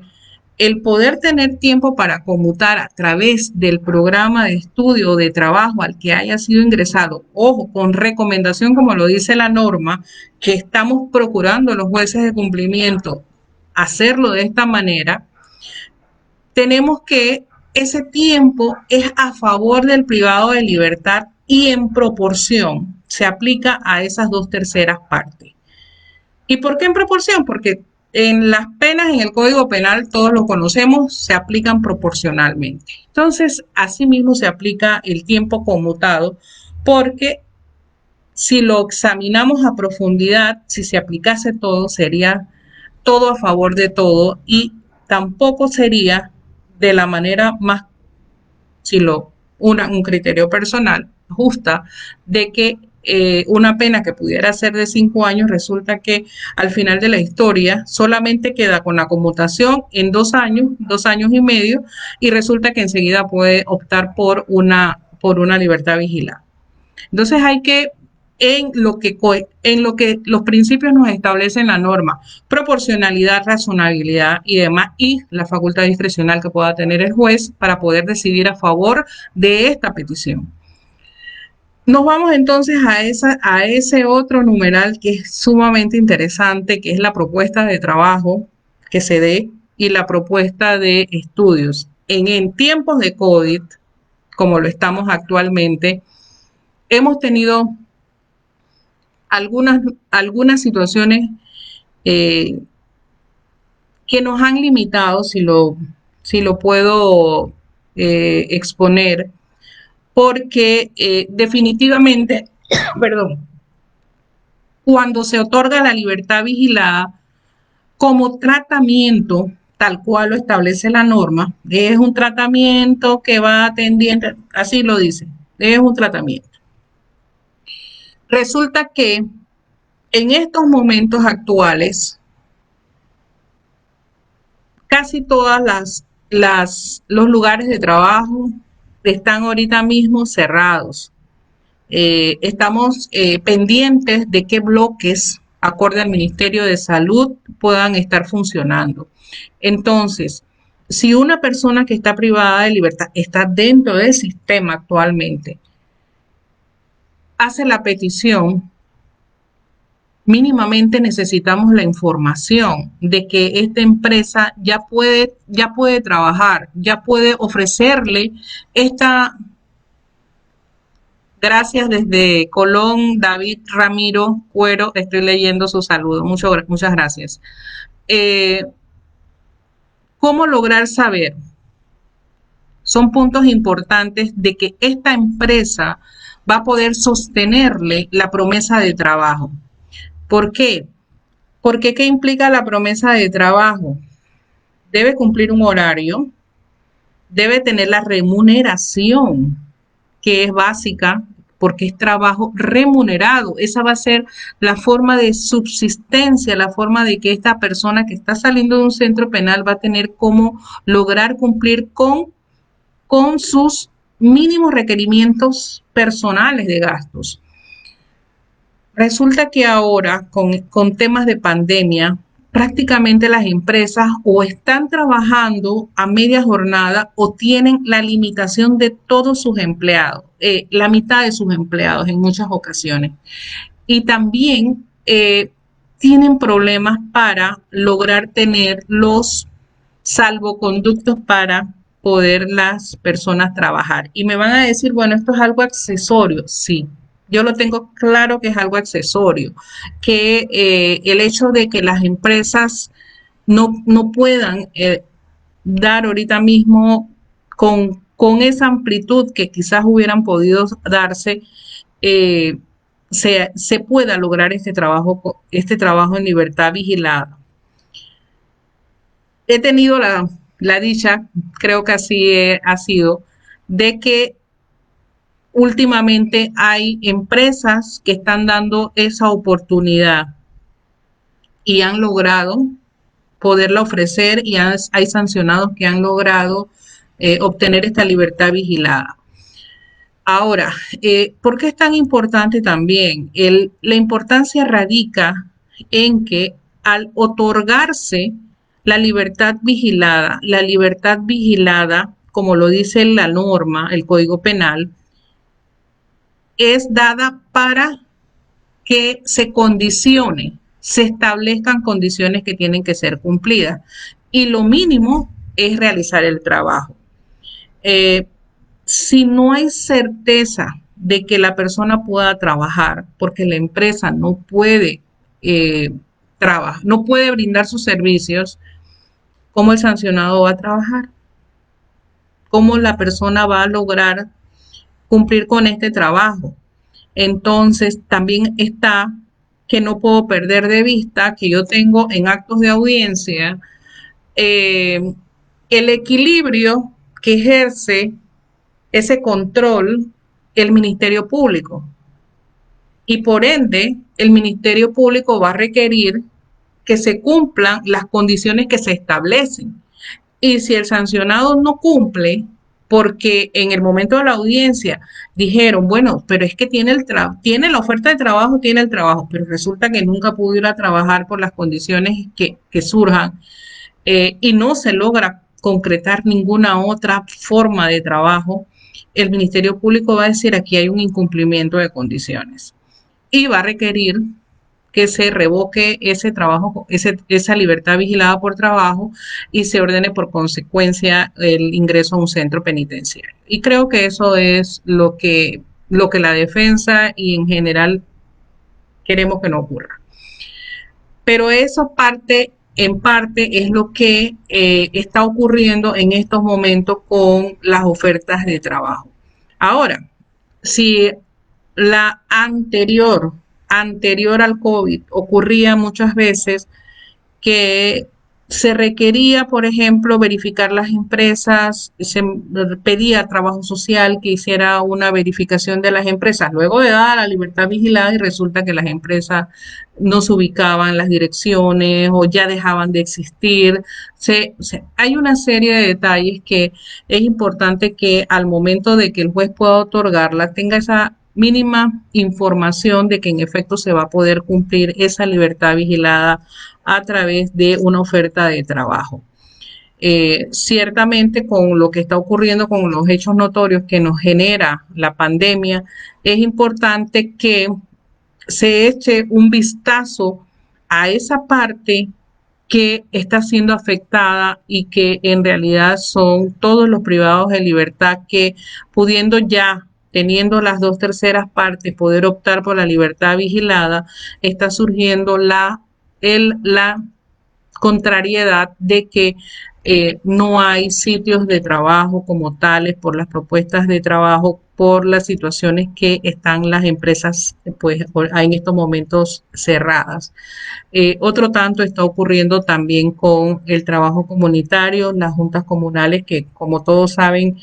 el poder tener tiempo para conmutar a través del programa de estudio o de trabajo al que haya sido ingresado, ojo, con recomendación, como lo dice la norma, que estamos procurando los jueces de cumplimiento hacerlo de esta manera, tenemos que ese tiempo es a favor del privado de libertad y en proporción se aplica a esas 2/3 partes. ¿Y por qué en proporción? Porque en las penas, en el Código Penal, todos lo conocemos, se aplican proporcionalmente. Entonces, asimismo se aplica el tiempo conmutado, porque si lo examinamos a profundidad, si se aplicase todo, sería todo a favor de todo y tampoco sería de la manera más, un criterio personal, justa, de que una pena que pudiera ser de 5 años, resulta que al final de la historia solamente queda con la conmutación en 2 años, 2 años y medio, y resulta que enseguida puede optar por una libertad vigilada. Entonces hay que, en lo que los principios nos establecen la norma, proporcionalidad, razonabilidad y demás, y la facultad discrecional que pueda tener el juez para poder decidir a favor de esta petición. Nos vamos entonces a ese otro numeral que es sumamente interesante, que es la propuesta de trabajo que se dé y la propuesta de estudios. En tiempos de COVID, como lo estamos actualmente, hemos tenido algunas, algunas situaciones eh, que nos han limitado, si lo puedo exponer, porque definitivamente, perdón, cuando se otorga la libertad vigilada como tratamiento, tal cual lo establece la norma, es un tratamiento que va atendiendo, así lo dice, es un tratamiento. Resulta que en estos momentos actuales, casi todas los lugares de trabajo están ahorita mismo cerrados. Estamos pendientes de qué bloques, acorde al Ministerio de Salud, puedan estar funcionando. Entonces, si una persona que está privada de libertad está dentro del sistema actualmente, hace la petición, mínimamente necesitamos la información de que esta empresa ya puede trabajar, ya puede ofrecerle esta. Gracias desde Colón, David Ramiro Cuero, estoy leyendo su saludo. Muchas gracias. Eh, ¿Cómo lograr saber? Son puntos importantes de que esta empresa va a poder sostenerle la promesa de trabajo. ¿Por qué? Porque ¿qué implica la promesa de trabajo? Debe cumplir un horario, debe tener la remuneración, que es básica, porque es trabajo remunerado. Esa va a ser la forma de subsistencia, la forma de que esta persona que está saliendo de un centro penal va a tener cómo lograr cumplir con sus mínimos requerimientos personales de gastos. Resulta que ahora, con temas de pandemia, prácticamente las empresas o están trabajando a media jornada o tienen la limitación de todos sus empleados, la mitad de sus empleados en muchas ocasiones. Y también tienen problemas para lograr tener los salvoconductos para poder las personas trabajar. Y me van a decir, bueno, esto es algo accesorio. Sí, yo lo tengo claro que es algo accesorio, que el hecho de que las empresas no puedan dar ahorita mismo con esa amplitud que quizás hubieran podido darse, eh, se pueda lograr este trabajo en libertad vigilada. He tenido la dicha, creo que así ha sido, de que últimamente hay empresas que están dando esa oportunidad y han logrado poderla ofrecer y hay sancionados que han logrado obtener esta libertad vigilada. Ahora, ¿por qué es tan importante también? La importancia radica en que al otorgarse la libertad vigilada, como lo dice la norma, el Código Penal, es dada para que se condicione, se establezcan condiciones que tienen que ser cumplidas. Y lo mínimo es realizar el trabajo. Si no hay certeza de que la persona pueda trabajar, porque la empresa no puede trabajar, no puede brindar sus servicios, ¿cómo el sancionado va a trabajar? ¿Cómo la persona va a lograr cumplir con este trabajo? Entonces, también está que no puedo perder de vista que yo tengo en actos de audiencia el equilibrio que ejerce ese control el Ministerio Público. Y por ende, el Ministerio Público va a requerir que se cumplan las condiciones que se establecen. Y si el sancionado no cumple, porque en el momento de la audiencia dijeron, bueno, pero es que tiene la oferta de trabajo, tiene el trabajo, pero resulta que nunca pudo ir a trabajar por las condiciones que surjan y no se logra concretar ninguna otra forma de trabajo, el Ministerio Público va a decir aquí hay un incumplimiento de condiciones y va a requerir que se revoque ese trabajo, esa libertad vigilada por trabajo y se ordene por consecuencia el ingreso a un centro penitenciario. Y creo que eso es lo que la defensa y en general queremos que no ocurra. Pero eso en parte es lo que está ocurriendo en estos momentos con las ofertas de trabajo. Ahora, si la anterior al COVID ocurría muchas veces que se requería, por ejemplo, verificar las empresas, se pedía trabajo social que hiciera una verificación de las empresas, luego de dar la libertad vigilada y resulta que las empresas no se ubicaban las direcciones o ya dejaban de existir. Hay una serie de detalles que es importante que al momento de que el juez pueda otorgarla tenga esa mínima información de que en efecto se va a poder cumplir esa libertad vigilada a través de una oferta de trabajo. Ciertamente con lo que está ocurriendo con los hechos notorios que nos genera la pandemia, es importante que se eche un vistazo a esa parte que está siendo afectada y que en realidad son todos los privados de libertad que pudiendo ya teniendo las 2/3 partes poder optar por la libertad vigilada, está surgiendo la contrariedad de que no hay sitios de trabajo como tales por las propuestas de trabajo, por las situaciones que están las empresas pues en estos momentos cerradas. Otro tanto está ocurriendo también con el trabajo comunitario, las juntas comunales que como todos saben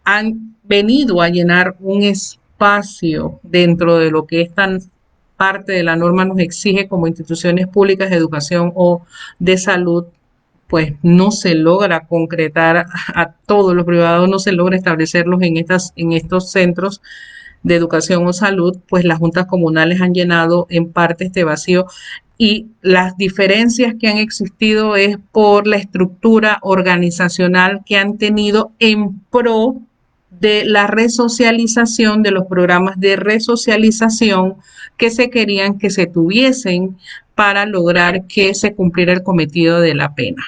han venido a llenar un espacio dentro de lo que es tan parte de la norma nos exige como instituciones públicas de educación o de salud, pues no se logra concretar a todos los privados, no se logra establecerlos en estos centros de educación o salud, pues las juntas comunales han llenado en parte este vacío y las diferencias que han existido es por la estructura organizacional que han tenido en pro de la resocialización, de los programas de resocialización que se querían que se tuviesen para lograr que se cumpliera el cometido de la pena.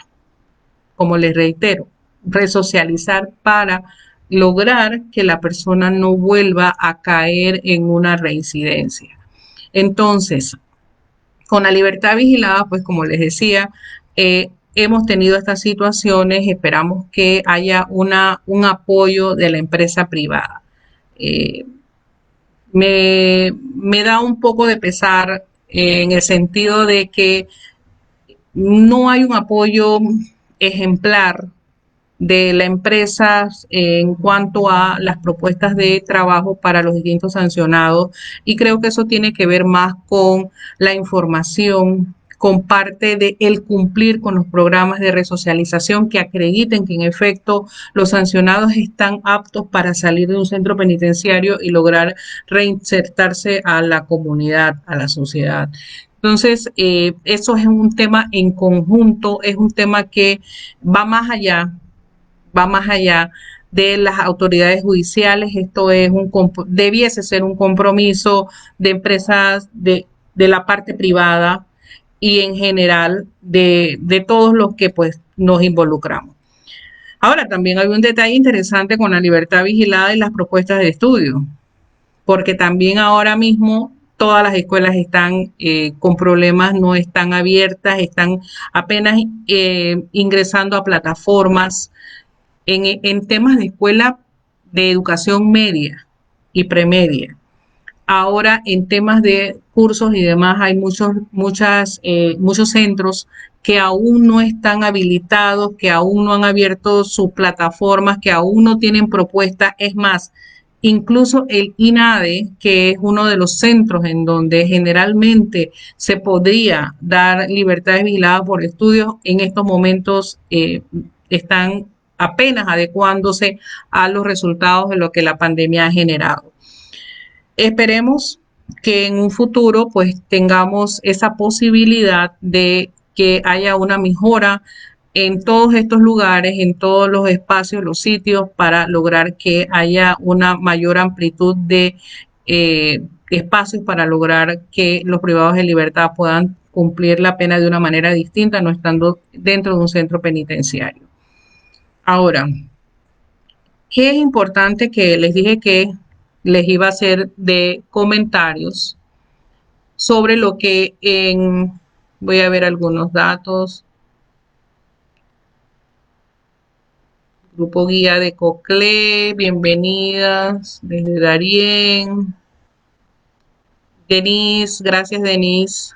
Como les reitero, resocializar para lograr que la persona no vuelva a caer en una reincidencia. Entonces, con la libertad vigilada, pues como les decía, hemos tenido estas situaciones, esperamos que haya un apoyo de la empresa privada. Me da un poco de pesar en el sentido de que no hay un apoyo ejemplar de la empresa en cuanto a las propuestas de trabajo para los distintos sancionados y creo que eso tiene que ver más con la información, con parte de el cumplir con los programas de resocialización que acrediten que en efecto los sancionados están aptos para salir de un centro penitenciario y lograr reinsertarse a la comunidad, a la sociedad. Entonces, eso es un tema en conjunto, es un tema que va más allá de las autoridades judiciales. Esto es debiese ser un compromiso de empresas de la parte privada y en general de todos los que pues nos involucramos. Ahora, también hay un detalle interesante con la libertad vigilada y las propuestas de estudio, porque también ahora mismo todas las escuelas están con problemas, no están abiertas, están apenas ingresando a plataformas en temas de escuela de educación media y premedia. Ahora en temas de cursos y demás hay muchos centros que aún no están habilitados, que aún no han abierto sus plataformas, que aún no tienen propuestas. Es más, incluso el INADE, que es uno de los centros en donde generalmente se podría dar libertades vigiladas por estudios, en estos momentos están apenas adecuándose a los resultados de lo que la pandemia ha generado. Esperemos que en un futuro pues tengamos esa posibilidad de que haya una mejora en todos estos lugares, en todos los espacios, los sitios, para lograr que haya una mayor amplitud de espacios para lograr que los privados de libertad puedan cumplir la pena de una manera distinta, no estando dentro de un centro penitenciario. Ahora, ¿qué es importante que les dije que les iba a hacer de comentarios sobre lo que voy a ver algunos datos? Grupo Guía de Coclé, bienvenidas desde Darién. Denise, gracias Denise.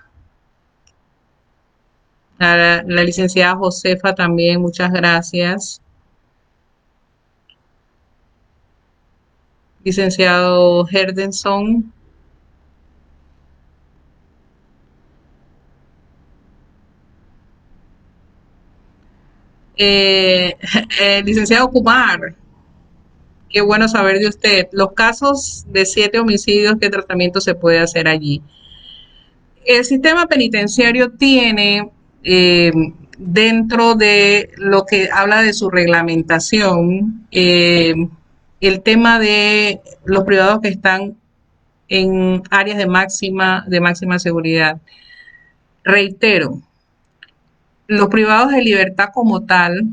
A la licenciada Josefa también, muchas gracias. Licenciado Herdenson. Licenciado Kumar, qué bueno saber de usted. Los casos de 7 homicidios, ¿qué tratamiento se puede hacer allí? El sistema penitenciario tiene dentro de lo que habla de su reglamentación el tema de los privados que están en áreas de máxima seguridad. Reitero, los privados de libertad como tal,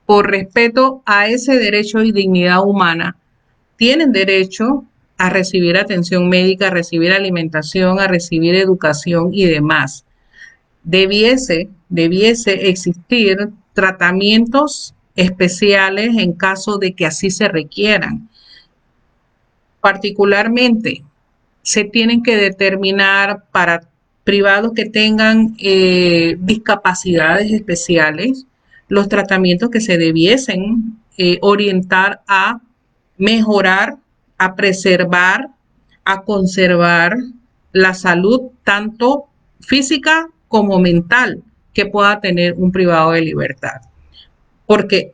por respeto a ese derecho y dignidad humana, tienen derecho a recibir atención médica, a recibir alimentación, a recibir educación y demás. Debiese existir tratamientos especiales en caso de que así se requieran. Particularmente, se tienen que determinar para privados que tengan discapacidades especiales los tratamientos que se debiesen orientar a mejorar, a preservar, a conservar la salud tanto física como mental que pueda tener un privado de libertad. Porque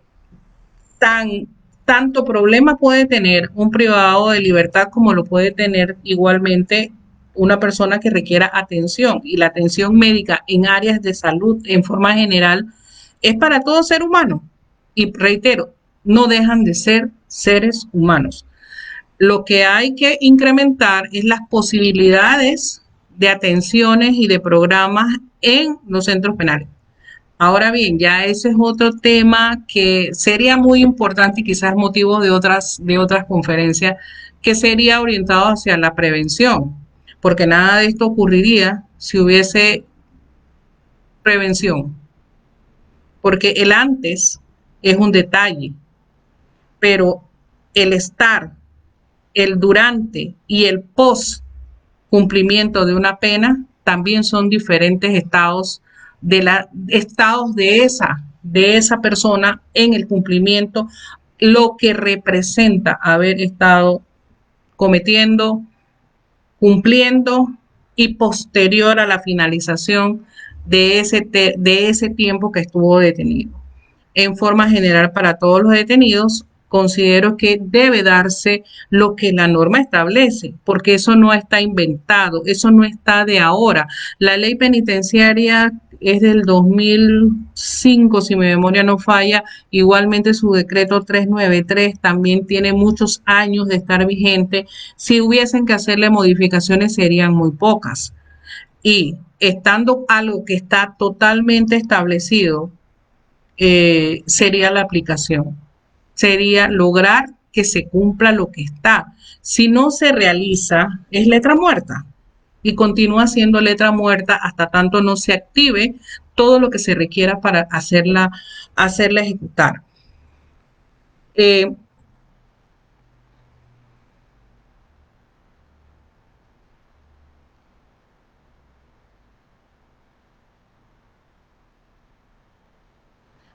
tanto problema puede tener un privado de libertad como lo puede tener igualmente una persona que requiera atención. Y la atención médica en áreas de salud en forma general es para todo ser humano. Y reitero, no dejan de ser seres humanos. Lo que hay que incrementar es las posibilidades de atenciones y de programas en los centros penales. Ahora bien, ya ese es otro tema que sería muy importante y quizás motivo de otras conferencias, que sería orientado hacia la prevención, porque nada de esto ocurriría si hubiese prevención, porque el antes es un detalle, pero el estar, el durante y el post cumplimiento de una pena también son diferentes estados de esa persona en el cumplimiento, lo que representa haber estado cometiendo, cumpliendo y posterior a la finalización de ese tiempo que estuvo detenido. En forma general, para todos los detenidos, considero que debe darse lo que la norma establece, porque eso no está inventado, eso no está de ahora. La ley penitenciaria es del 2005, si mi memoria no falla. Igualmente su decreto 393 también tiene muchos años de estar vigente. Si hubiesen que hacerle modificaciones serían muy pocas. Y estando algo que está totalmente establecido, sería la aplicación, sería lograr que se cumpla lo que está. Si no se realiza, es letra muerta y continúa siendo letra muerta hasta tanto no se active todo lo que se requiera para hacerla ejecutar.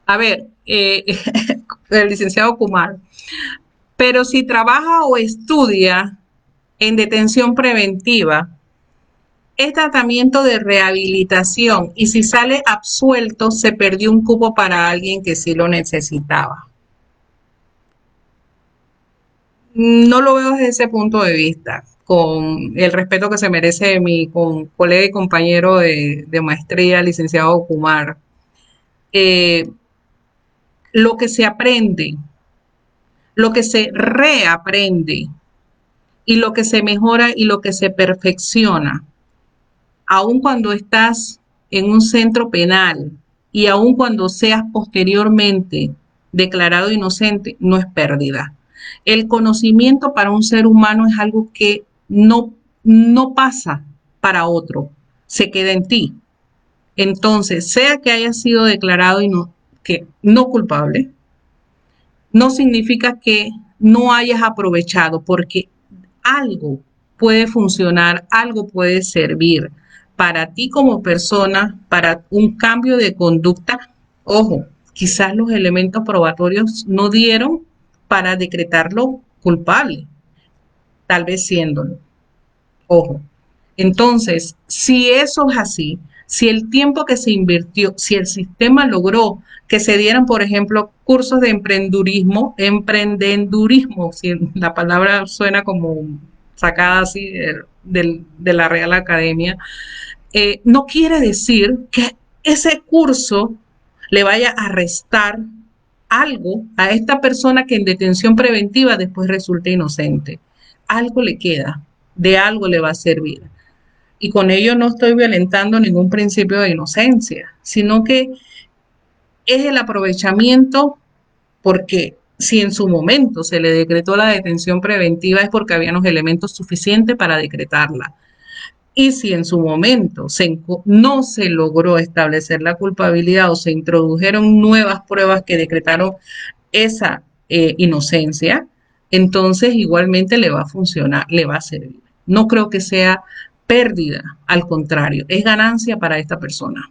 A ver, el licenciado Kumar, pero si trabaja o estudia en detención preventiva, es tratamiento de rehabilitación y si sale absuelto se perdió un cupo para alguien que sí lo necesitaba. No lo veo desde ese punto de vista, con el respeto que se merece mi colega y compañero de maestría, licenciado Kumar. eh, lo que se aprende, lo que se reaprende y lo que se mejora y lo que se perfecciona, aun cuando estás en un centro penal y aun cuando seas posteriormente declarado inocente, no es pérdida. El conocimiento para un ser humano es algo que no pasa para otro, se queda en ti. Entonces, sea que haya sido declarado que no culpable, no significa que no hayas aprovechado, porque algo puede funcionar, algo puede servir para ti como persona, para un cambio de conducta. Ojo, quizás los elementos probatorios no dieron para decretarlo culpable, tal vez siéndolo. Ojo. Entonces, si eso es así, si el tiempo que se invirtió, si el sistema logró que se dieran, por ejemplo, cursos de emprendedurismo, si la palabra suena como sacada así de la Real Academia, no quiere decir que ese curso le vaya a restar algo a esta persona que en detención preventiva después resulta inocente. Algo le queda, de algo le va a servir. Y con ello no estoy violentando ningún principio de inocencia, sino que es el aprovechamiento porque si en su momento se le decretó la detención preventiva es porque habían los elementos suficientes para decretarla. Y si en su momento no se logró establecer la culpabilidad o se introdujeron nuevas pruebas que decretaron esa inocencia, entonces igualmente le va a funcionar, le va a servir. No creo que sea pérdida, al contrario, es ganancia para esta persona.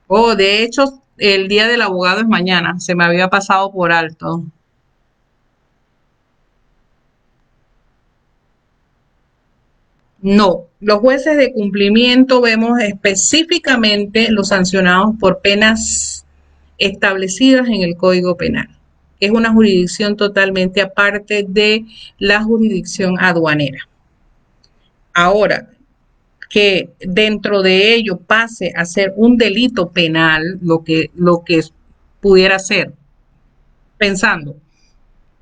Oh, de hecho, el día del abogado es mañana, se me había pasado por alto. No, los jueces de cumplimiento vemos específicamente los sancionados por penas establecidas en el Código Penal. Es una jurisdicción totalmente aparte de la jurisdicción aduanera. Ahora, que dentro de ello pase a ser un delito penal, lo que pudiera ser, pensando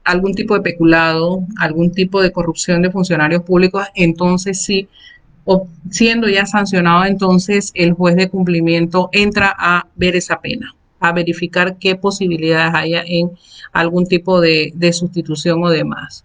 algún tipo de peculado, algún tipo de corrupción de funcionarios públicos, entonces sí, o siendo ya sancionado, entonces el juez de cumplimiento entra a ver esa pena, a verificar qué posibilidades haya en algún tipo de sustitución o demás.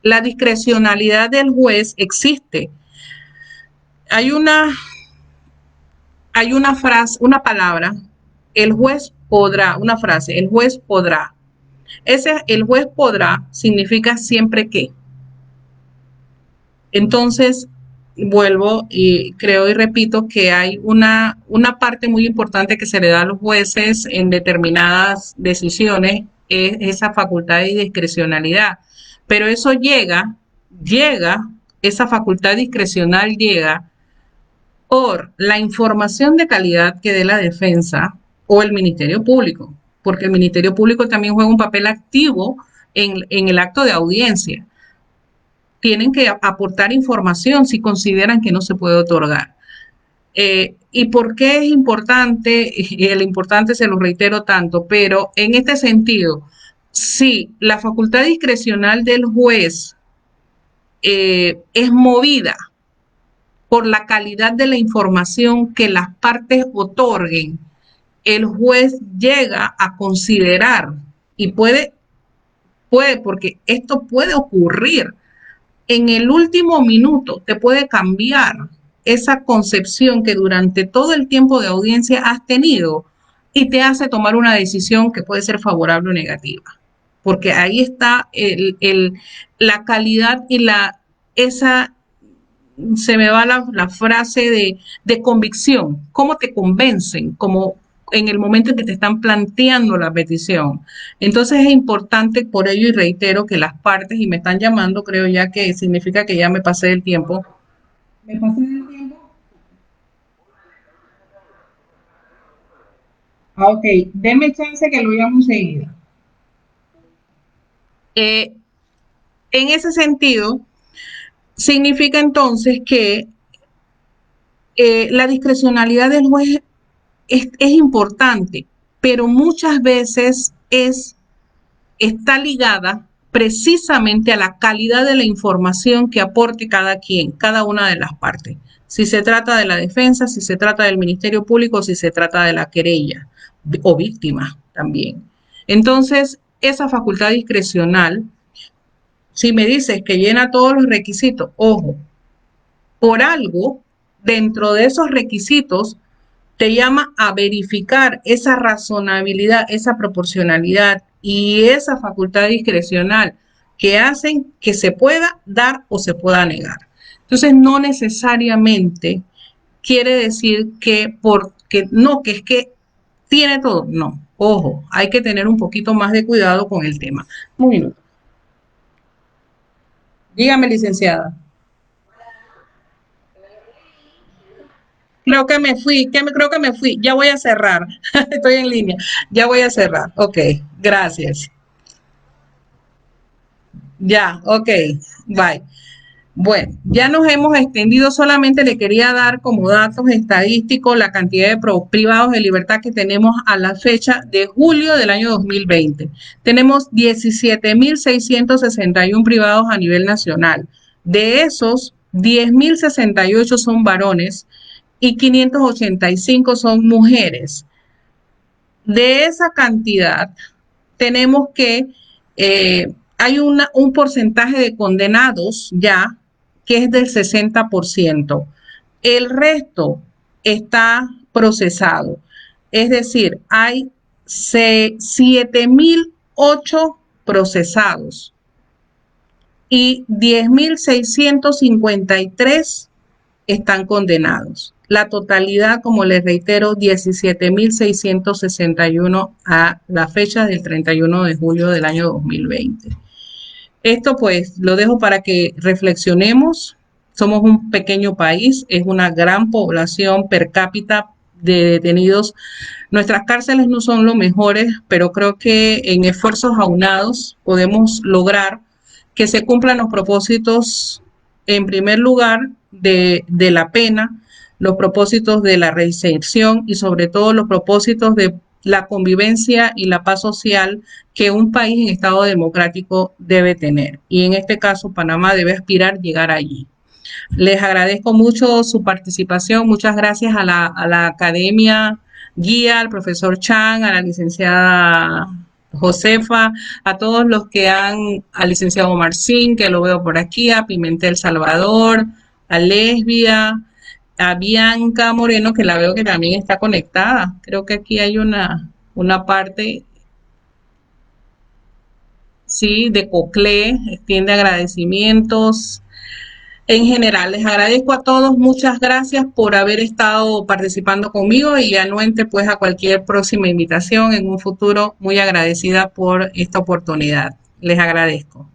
La discrecionalidad del juez existe. Hay una frase, una palabra, el juez podrá, una frase, el juez podrá. El juez podrá significa siempre que. Entonces, vuelvo y creo y repito que hay una parte muy importante que se le da a los jueces en determinadas decisiones, es esa facultad de discrecionalidad. Pero eso llega, esa facultad discrecional llega por la información de calidad que dé la defensa o el Ministerio Público, porque el Ministerio Público también juega un papel activo en el acto de audiencia. Tienen que aportar información si consideran que no se puede otorgar. ¿Y por qué es importante? Y el importante se lo reitero tanto, pero en este sentido, si la facultad discrecional del juez es movida por la calidad de la información que las partes otorguen, el juez llega a considerar y porque esto puede ocurrir en el último minuto, te puede cambiar esa concepción que durante todo el tiempo de audiencia has tenido y te hace tomar una decisión que puede ser favorable o negativa. Porque ahí está la calidad y esa se me va la frase de convicción, cómo te convencen, como en el momento en que te están planteando la petición. Entonces es importante por ello y reitero que las partes, y me están llamando, creo ya que significa que ya me pasé el tiempo, ¿Me pasa el tiempo? Ah, ok, deme chance que lo llamo enseguida. Eh, en ese sentido, significa entonces que la discrecionalidad del juez es importante, pero muchas veces está ligada precisamente a la calidad de la información que aporte cada quien, cada una de las partes. Si se trata de la defensa, si se trata del Ministerio Público, si se trata de la querella o víctima también. Entonces, esa facultad discrecional, si me dices que llena todos los requisitos, ojo, por algo, dentro de esos requisitos, te llama a verificar esa razonabilidad, esa proporcionalidad y esa facultad discrecional que hacen que se pueda dar o se pueda negar. Entonces, no necesariamente quiere decir que porque no, que es que tiene todo. No, ojo, hay que tener un poquito más de cuidado con el tema. Un minuto. Dígame, licenciada. Creo que me fui. Ya voy a cerrar. Estoy en línea. Ya voy a cerrar. Ok, gracias. Ya, ok, bye. Bueno, ya nos hemos extendido, solamente le quería dar como datos estadísticos la cantidad de privados de libertad que tenemos a la fecha de julio del año 2020. Tenemos 17.661 privados a nivel nacional. De esos, 10.068 son varones y 585 son mujeres. De esa cantidad, tenemos que hay un porcentaje de condenados ya que es del 60%. El resto está procesado. Es decir, hay 7.008 procesados y 10.653 están condenados. La totalidad, como les reitero, 17.661 a la fecha del 31 de julio del año 2020. Esto pues lo dejo para que reflexionemos. Somos un pequeño país, es una gran población per cápita de detenidos. Nuestras cárceles no son lo mejores, pero creo que en esfuerzos aunados podemos lograr que se cumplan los propósitos, en primer lugar, de la pena, los propósitos de la reinserción y sobre todo los propósitos de la convivencia y la paz social que un país en estado democrático debe tener. Y en este caso, Panamá debe aspirar a llegar allí. Les agradezco mucho su participación. Muchas gracias a la academia guía, al profesor Chan, a la licenciada Josefa, a todos los que al licenciado Marcín, que lo veo por aquí, a Pimentel Salvador, a Lesbia, a Bianca Moreno, que la veo que también está conectada. Creo que aquí hay una parte, sí, de Coclé, extiende agradecimientos. En general, les agradezco a todos, muchas gracias por haber estado participando conmigo y anuente pues a cualquier próxima invitación en un futuro, muy agradecida por esta oportunidad. Les agradezco.